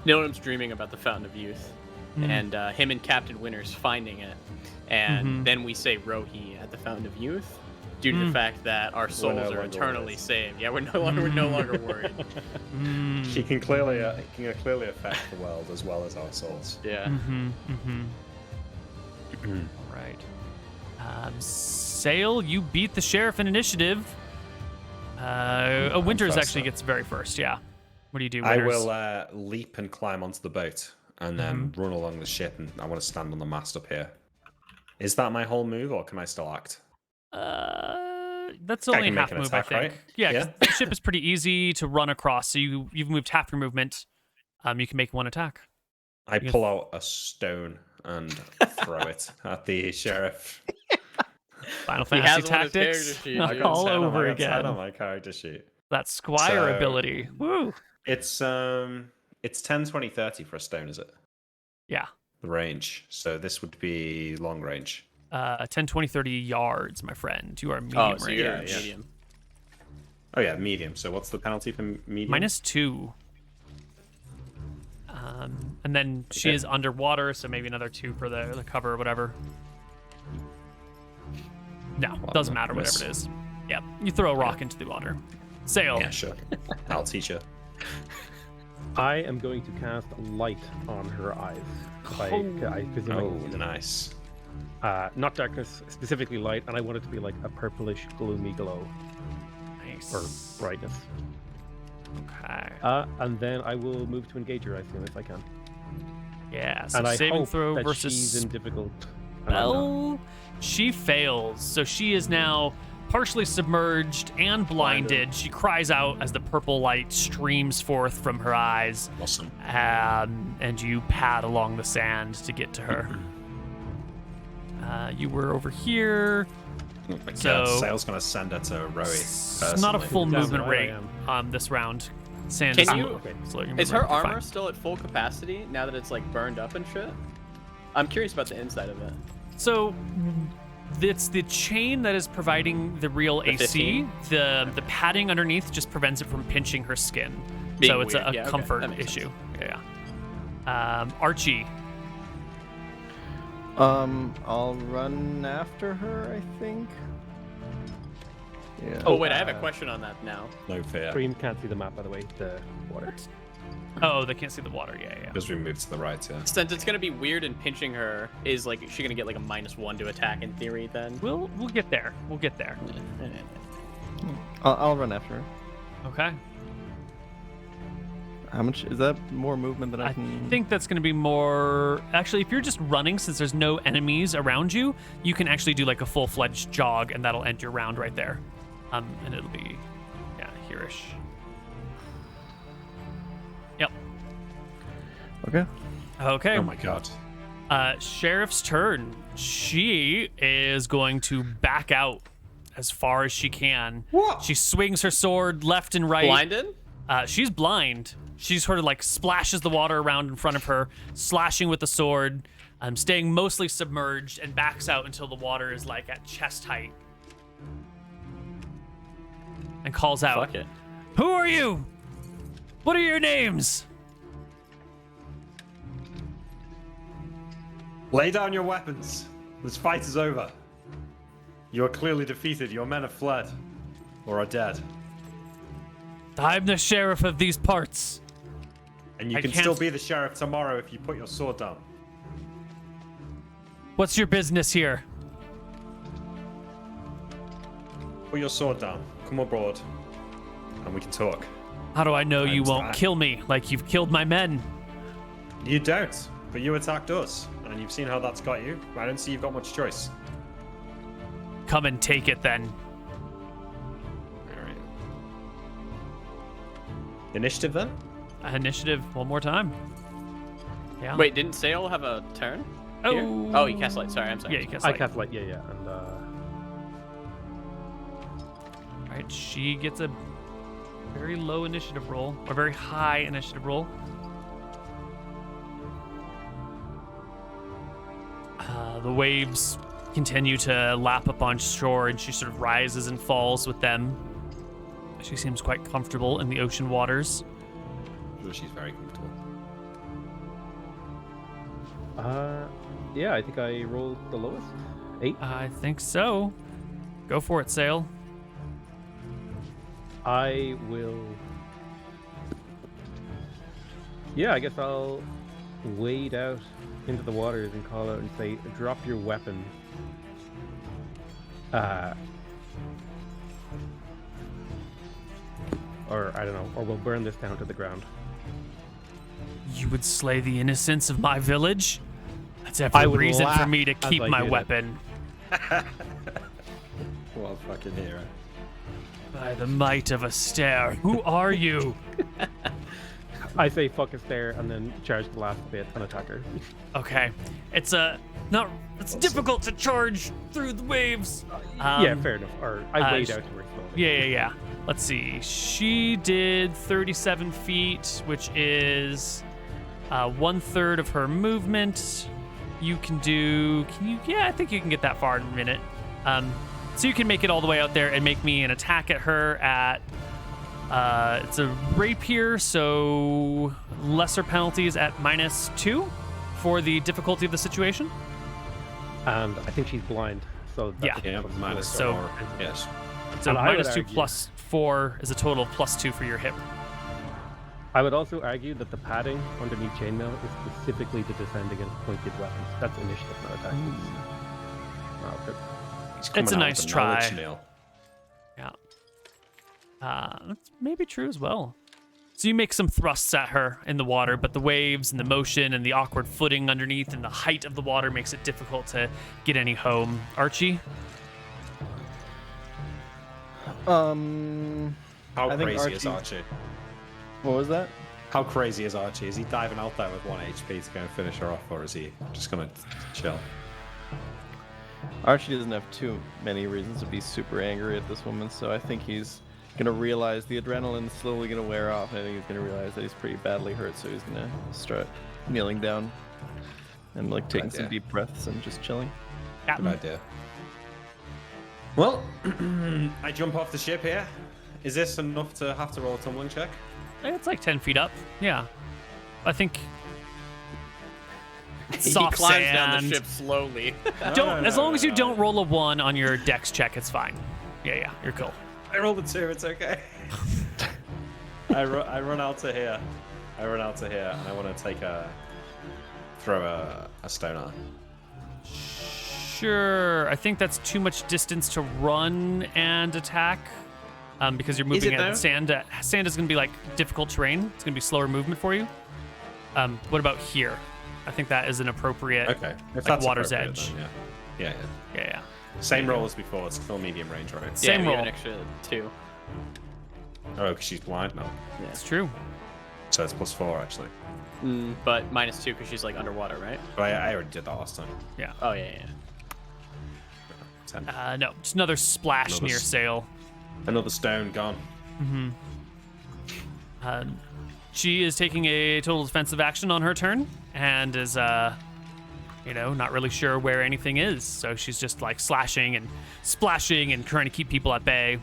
Nilam's dreaming about the Fountain of Youth, and him and Captain Winters finding it, and then we say Rohi at the Fountain of Youth, due to the fact that our souls no are longer eternally worried. saved. Yeah, we're no longer worried. She can clearly affect the world as well as our souls. Yeah. Right. Sale, you beat the sheriff in initiative. Winters first, actually though. gets very first, yeah. What do you do, I Winters? will leap and climb onto the boat and then run along the ship, and I want to stand on the mast up here. Is that my whole move, or can I still act? That's I only can make half an move, attack, I think. right? Yeah, 'cause Yeah? the ship is pretty easy to run across, so you've moved half your movement. You can make one attack. I pull out a stone and throw it at the sheriff. Final He has Fantasy one on his tactics character sheet, I dude. got all 10 over I got 10 on again. my character sheet. That Squire So- ability. Woo! It's 10, 20, 30 for a stone, is it? Yeah. The range. So this would be long range. 10, 20, 30 yards, my friend. You are medium Oh, so range. you're yeah. medium. Oh yeah, medium. So what's the penalty for medium? -2. And then she Okay. is underwater, so maybe another 2 for the cover or whatever. No, doesn't matter, miss. whatever it is. Yeah, you throw a rock into the water. Sail. Yeah, sure. I'll teach her. I am going to cast light on her eyes. I presume I Oh, can see them. nice. Not darkness, specifically light, and I want it to be like a purplish, gloomy glow Nice. or brightness. Okay. And then I will move to engage her, I assume, if I can. Yeah, so And I saving hope throw that versus she's in difficult. and I'm not. spell. She fails, so she is now partially submerged and blinded. She cries out as the purple light streams forth from her eyes, Awesome. and you pad along the sand to get to her. You were over here. Oh my So- God, Sale's gonna send her to Rowie. It's not a full Damn movement right I rate am. this round. Sand Can is you- Okay. slow your Is movement. her You're armor fine. still at full capacity now that it's like burned up and shit? I'm curious about the inside of it. So it's the chain that is providing the real The AC. 15? The padding underneath just prevents it from pinching her skin. Being so it's weird. a Yeah, okay. comfort That makes issue. Yeah. Archie. I'll run after her, I think. Yeah. Oh wait, I have a question on that now. No fear. Stream can't see the map, by the way. The water. Oh, they can't see the water. Yeah. Because we moved to the right, yeah. Since it's gonna be weird and pinching her, is like she gonna get like a -1 to attack in theory then? We'll get there. We'll get there. I'll run after her. Okay. How much is that? More movement than I I can. think that's going to be more. Actually, if you're just running, since there's no enemies around you, you can actually do like a full-fledged jog, and that'll end your round right there. And it'll be, yeah, here-ish. Yep. Okay. Okay. Oh my God. Sheriff's turn. She is going to back out as far as she can. What? She swings her sword left and right. Blinded? She's blind. She sort of like splashes the water around in front of her, slashing with the sword, staying mostly submerged, and backs out until the water is like at chest height. And calls out, Fuck it. "Who are you? What are your names?" Lay down your weapons. This fight is over. You are clearly defeated. Your men have fled. Or are dead. "I'm the sheriff of these parts." And you I can can't- still be the sheriff tomorrow if you put your sword down. "What's your business here?" Put your sword down. Come abroad. And we can talk. "How do I know you won't understand. kill me like you've killed my men?" You don't. But you attacked us. And you've seen how that's got you. I don't see you've got much choice. come and take it then. All right. Initiative then? Initiative one more time. Yeah. Wait, didn't Sail have a turn? Here? Oh. Oh, he cast light. Sorry, I'm sorry. Yeah, you cast I light. cast light. Yeah, yeah. And Right, she gets a very low initiative roll, or very high initiative roll. The waves continue to lap up on shore, and she sort of rises and falls with them. She seems quite comfortable in the ocean waters. She's very comfortable. yeah, I think I rolled the lowest. 8. I think so. Go for it, Sail. I will. Yeah, I guess I'll wade out into the waters and call out and say, "Drop your weapon." Or I don't know, or we'll burn this down to the ground. You would slay the innocents of my village? That's I every would reason for laugh me to as keep I my did it. weapon. What a fucking hero. By the might of a stare. Who are you? I say fuck a stare and then charge the last bit and attack her. Okay. It's difficult to charge through the waves. Yeah, fair enough. Or I wade sh- out to her slowly. Yeah. Let's see. She did 37 feet, which is 1/3 of her movement. You can do. Can you? Yeah, I think you can get that far in a minute. So you can make it all the way out there and make me an attack at her at. It's a rapier, so lesser penalties at -2 for the difficulty of the situation. And I think she's blind, so that's Yeah. Yeah, minus So- 4. Yes. So And I would -2 argue- plus 4 is a total of +2 for your hip. I would also argue that the padding underneath chainmail is specifically to defend against pointed weapons. That's initiative, not attack. Oh, good. He's coming It's a out nice with the knowledge, try. Neal. Yeah. That's maybe true as well. So you make some thrusts at her in the water, but the waves and the motion and the awkward footing underneath and the height of the water makes it difficult to get any home. Archie? How I think crazy is Archie- Archie? What was that? How crazy is Archie? Is he diving out there with 1 HP to go and finish her off, or is he just gonna chill? Archie doesn't have too many reasons to be super angry at this woman, so I think he's gonna realize the adrenaline's slowly gonna wear off. I think he's gonna realize that he's pretty badly hurt, so he's gonna start kneeling down and like taking some idea. deep breaths and just chilling. Good idea. Well, I jump off the ship here. Is this enough to have to roll a tumbling check? It's like 10 feet up. Yeah. I think. He Soft climbs down the sand. ship slowly. As long as you don't roll a 1 on your dex check, it's fine. Yeah, you're cool. I rolled a 2, it's okay. I run out to here. And I want to throw a stone at her. Sure. I think that's too much distance to run and attack. Because you're moving it at though? sand. Sand is going to be like difficult terrain. It's going to be slower movement for you. What about here? I think that is an appropriate. Okay. If Like that's water's appropriate, edge. then yeah. Yeah. Same roll as before. It's still medium range, right? Same yeah, we have roll. an extra 2. Oh, because she's blind now. It's true. So it's +4 actually. But -2 because she's like underwater, right? But I already did that last time. Yeah. Oh yeah. 10. No, just another splash Another near s- sail. Another stone gone. She is taking a total defensive action on her turn and is, not really sure where anything is. So she's just like slashing and splashing and trying to keep people at bay.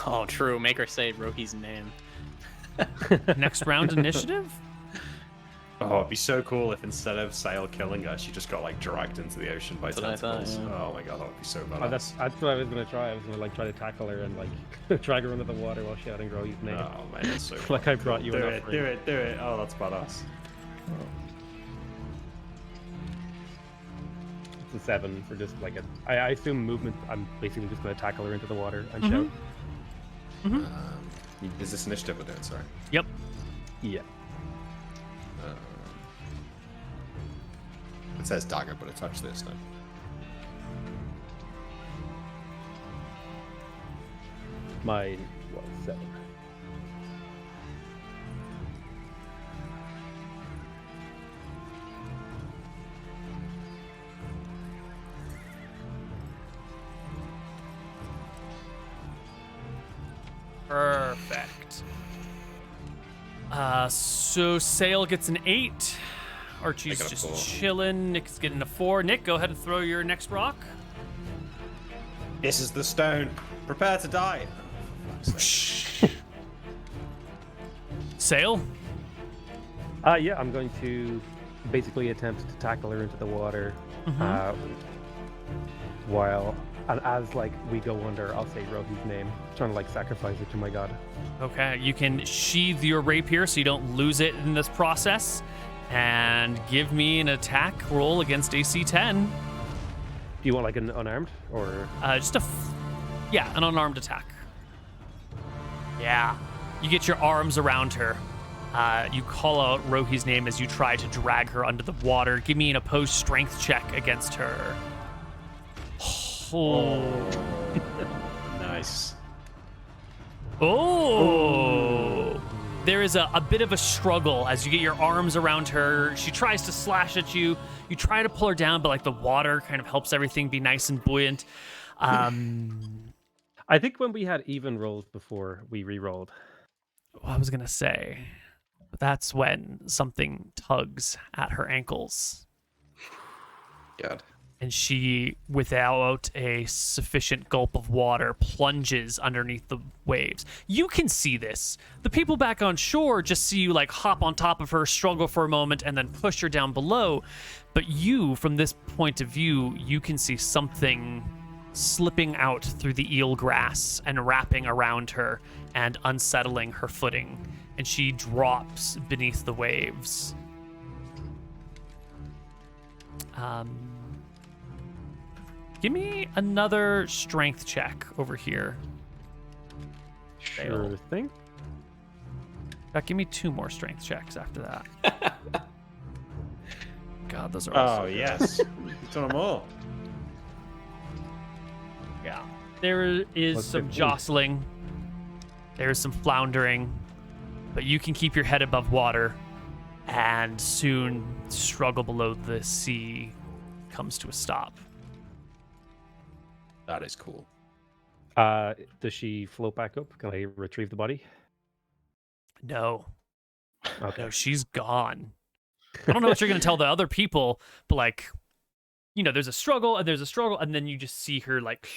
Oh, true. Make her say Roki's name. Next round initiative? Oh, it'd be so cool if instead of Sail killing her, she just got like dragged into the ocean by That's what I thought, tentacles. yeah. Oh my god, that would be so bad. Oh, that's what I was gonna try. I was gonna like try to tackle her and like drag her under the water while shouting Roki's name. Oh man, it's so Like I brought you do enough it, for do it. it, do it. Oh, that's badass. It's a 7 for just like I assume movement. I'm basically just gonna tackle her into the water and shout. Is this initiative we're doing? Sorry. Yep. Yeah. It says dagger, but it's actually a stone. Mine was 7. Perfect. So Sail gets an 8. Archie's I got a just 4. chilling. Nick's getting a 4. Nick, go ahead and throw your next rock. This is the stone. Prepare to die. Oh, for fuck's sake. Sail. Yeah, I'm going to basically attempt to tackle her into the water. While, and as like we go under, I'll say Rohi's name, trying to like sacrifice her to my god. Okay, you can sheathe your rapier so you don't lose it in this process. And give me an attack roll against AC 10. Do you want like an unarmed or? Just yeah, an unarmed attack. Yeah. You get your arms around her. You call out Rohi's name as you try to drag her under the water. Give me an opposed strength check against her. Oh. Nice. Oh. There is a bit of a struggle as you get your arms around her. She tries to slash at you. You try to pull her down, but like the water kind of helps everything be nice and buoyant. I think when we had even rolls before, we re-rolled. I was gonna say, that's when something tugs at her ankles. God. And she, without a sufficient gulp of water, plunges underneath the waves. You can see this. The people back on shore just see you like hop on top of her, struggle for a moment, and then push her down below. But you, from this point of view, you can see something slipping out through the eel grass and wrapping around her and unsettling her footing. And she drops beneath the waves. Give me another strength check over here. Sure thing. Give me 2 more strength checks after that. God, those are all Oh, yes. Done them all. Yeah. There is What's some 15? jostling. There is some floundering. But you can keep your head above water and soon struggle below the sea comes to a stop. That is cool. Does she float back up? Can I retrieve the body? No. Okay. No, she's gone. I don't know what you're going to tell the other people, but like, you know, there's a struggle, and then you just see her like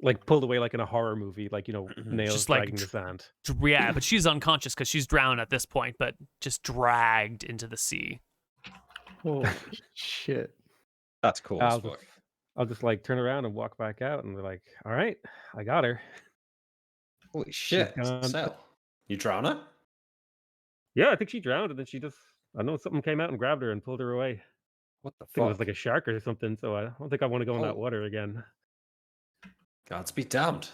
Like pulled away like in a horror movie, like, you know, nails Just, like, dragging the sand. yeah, but she's unconscious because she's drowned at this point, but just dragged into the sea. Holy shit. That's cool as fuck. I'll just like turn around and walk back out, and they're like, "All right, I got her." Holy shit. gone. Sel. You drown her? Yeah, I think she drowned, and then she just, I don't know, something came out and grabbed her and pulled her away. What the I think it fuck? was like a shark or something, so I don't think I want to go in that Oh. water again. Gods be damned.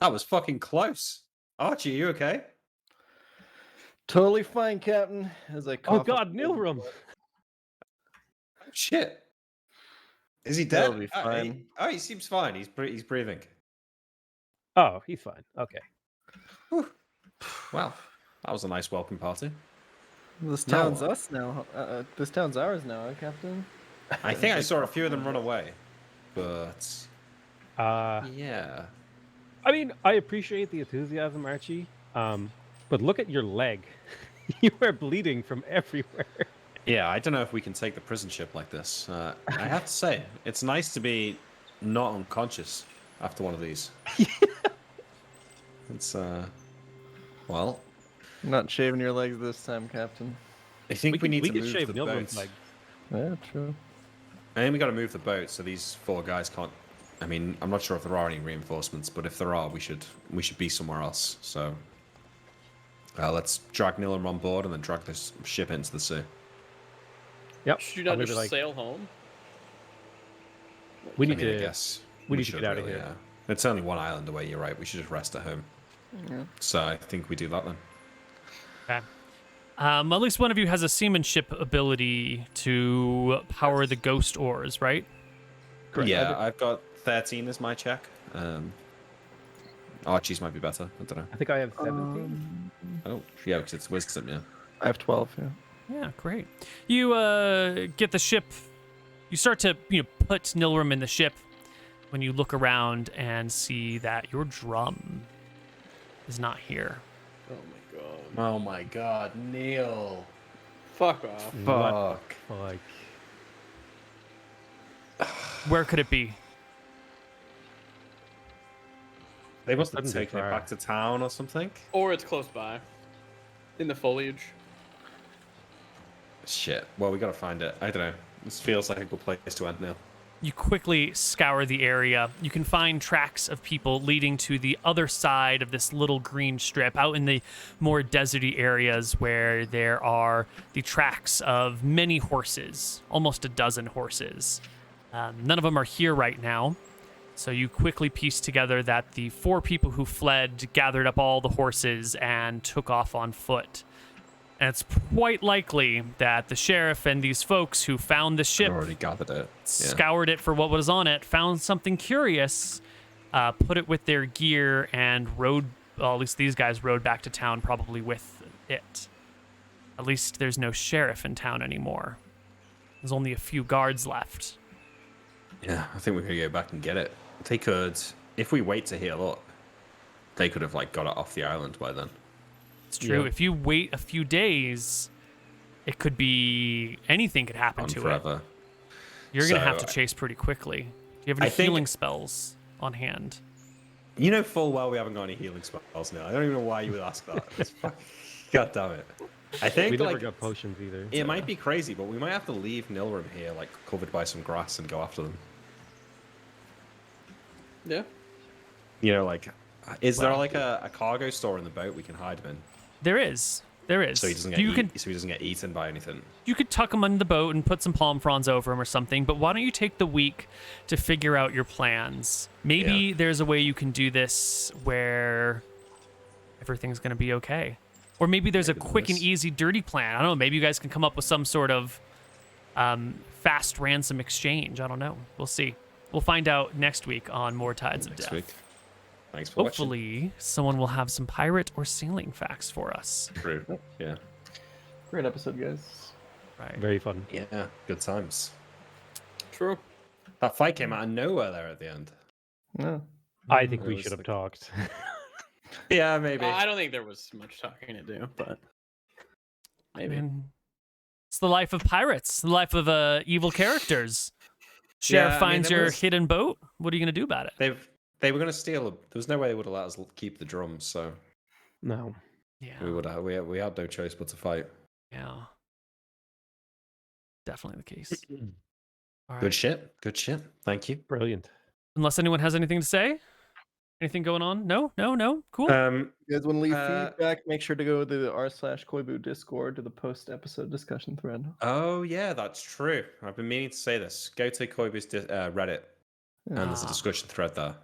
That was fucking close. Archie, you okay? Totally fine, Captain. As I Oh cough up God, blood. Neal rum. Shit. Is he dead? He'll be fine. He seems fine. He's breathing. Oh, he's fine. Okay. Whew. Well, that was a nice welcome party. This No. town's us now. This town's ours now, Captain. I think I saw a few of them run away. But yeah. I mean, I appreciate the enthusiasm, Archie. But look at your leg. You are bleeding from everywhere. Yeah, I don't know if we can take the prison ship like this. I have to say, it's nice to be not unconscious after one of these. It's well, I'm not shaving your legs this time, Captain. I think we need to could move shave the Milgram's boat. legs. Yeah, true. I think we got to move the boat so these 4 guys can't. I mean, I'm not sure if there are any reinforcements, but if there are, we should be somewhere else. So let's drag Neal on board and then drag this ship into the sea. Yep. Should you not I'm gonna just be like, sail home? we I need mean, I to. guess we need to should get out of really, here. yeah. It's only one island away. You're right. We should just rest at home. Yeah. So I think we do that then. Okay. At least one of you has a seamanship ability to power the ghost oars, right? Correct. Yeah, I've got 13 as my check. Archie's might be better. I don't know. I think I have 17. Oh, yeah, because it's wisdom, yeah. I have 12. Yeah. Yeah, great. You get the ship. You start to put Nilrim in the ship when you look around and see that your drum is not here. Oh my god. Oh my god, Neal. Fuck off. Fuck. Like, Where could it be? They must have Couldn't be taken it far. back to town or something. Or it's close by. In the foliage. Shit. Well, we gotta find it. I don't know. This feels like a good place to end, Neal. You quickly scour the area. You can find tracks of people leading to the other side of this little green strip, out in the more deserty areas where there are the tracks of many horses, almost a dozen horses. None of them are here right now. So you quickly piece together that the 4 people who fled gathered up all the horses and took off on foot. And it's quite likely that the sheriff and these folks who found the ship, Already gathered it. scoured it for what was on it, found something curious, put it with their gear, and rode, well, at least these guys rode back to town probably with it. At least there's no sheriff in town anymore. There's only a few guards left. Yeah, I think we're gonna go back and get it. They could, if we wait to heal up, they could have got it off the island by then. It's true. Yeah. If you wait a few days, it could be anything could happen On to it. forever. You're gonna have So, to chase pretty quickly. Do you have any I think- healing spells on hand? You know full well we haven't got any healing spells now. I don't even know why you would ask that. God damn it. I think we never like got potions either. it might be crazy, but we might have to leave Nilrim here, like covered by some grass, and go after them. Yeah. You know, like, is there like a cargo store in the boat we can hide him in, There is. There is. so he doesn't get eaten by anything? You could tuck him under the boat and put some palm fronds over him or something, but why don't you take the week to figure out your plans? Maybe Yeah. there's a way you can do this where everything's going to be okay. Or maybe there's a Maybe quick and there's- easy dirty plan. I don't know. Maybe you guys can come up with some sort of fast ransom exchange. I don't know. We'll see. We'll find out next week on More Tides of Next Death. week. Thanks for watching. Hopefully, someone will have some pirate or sailing facts for us. True. Yeah. Great episode, guys. Right. Very fun. Yeah. Good times. True. That fight came out of nowhere there at the end. Yeah. I think It we was should have like- talked. Yeah, maybe. I don't think there was much talking to do, but maybe. mean, it's the life of pirates, the life of evil characters. Sheriff Yeah, I mean, finds there your was- hidden boat. What are you going to do about it? They were going to steal. There was no way they would have let us keep the drums, so No. Yeah. we would have. We had no choice but to fight. Yeah. Definitely the case. All right. Good shit. Good shit. Thank you. Brilliant. Unless anyone has anything to say? Anything going on? No? Cool. You guys want to leave Uh, feedback? Make sure to go to the r/Koibu Discord to the post-episode discussion thread. Oh yeah, that's true. I've been meaning to say this. Go to Koibu's Reddit, and there's a Ah. discussion thread there.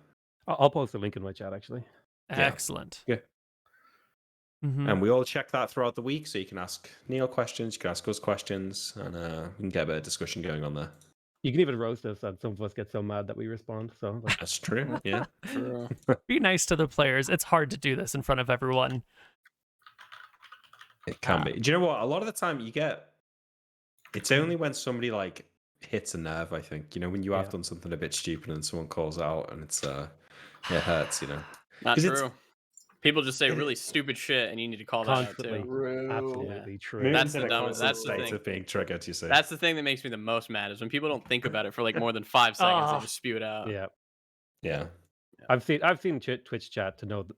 I'll post a link in my chat, actually. Excellent. Yeah. Mhm. And we all check that throughout the week, so you can ask Neal questions, you can ask us questions, and we can get a bit of discussion going on there. You can even roast us, and some of us get so mad that we respond. So, like, That's true. Yeah. True. Be nice to the players. It's hard to do this in front of everyone. It can be. Do you know what? A lot of the time you get. It's only when somebody like hits a nerve. I think when you have Yeah. done something a bit stupid and someone calls out, and it hurts. Not 'Cause it's- true. People just say really stupid shit, and you need to call that out Constantly. too. True. absolutely true. Moon's That's in the a dumbest- constant that's the state thing. of being triggered. You see. That's the thing that makes me the most mad is when people don't think about it for like more than 5 seconds. Ah. They just spew it out. Yeah. Yeah. I've seen Twitch chat to know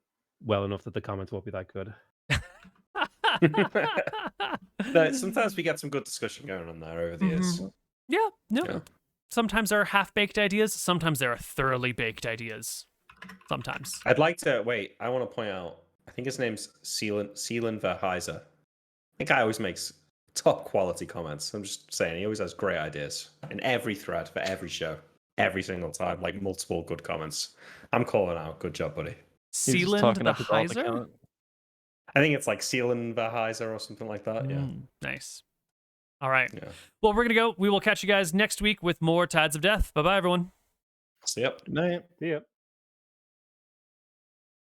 well enough that the comments won't be that good. No, sometimes we get some good discussion going on there over the years. Yeah, no. Yeah. Sometimes there are half-baked ideas. Sometimes there are thoroughly baked ideas. Sometimes. I'd like to wait. I want to point out. I think his name's Seelan Verheiser. I think guy always makes top quality comments. I'm just saying, he always has great ideas in every thread for every show, every single time. Like multiple good comments. I'm calling out. Good job, buddy. He's just Sealand talking the up his alt Heiser? account. I think it's like Seelenverheiser or something like that. Yeah. Nice. All right. Yeah. Well, we're going to go. We will catch you guys next week with more Tides of Death. Bye-bye, everyone. So, yep. Good night. See ya.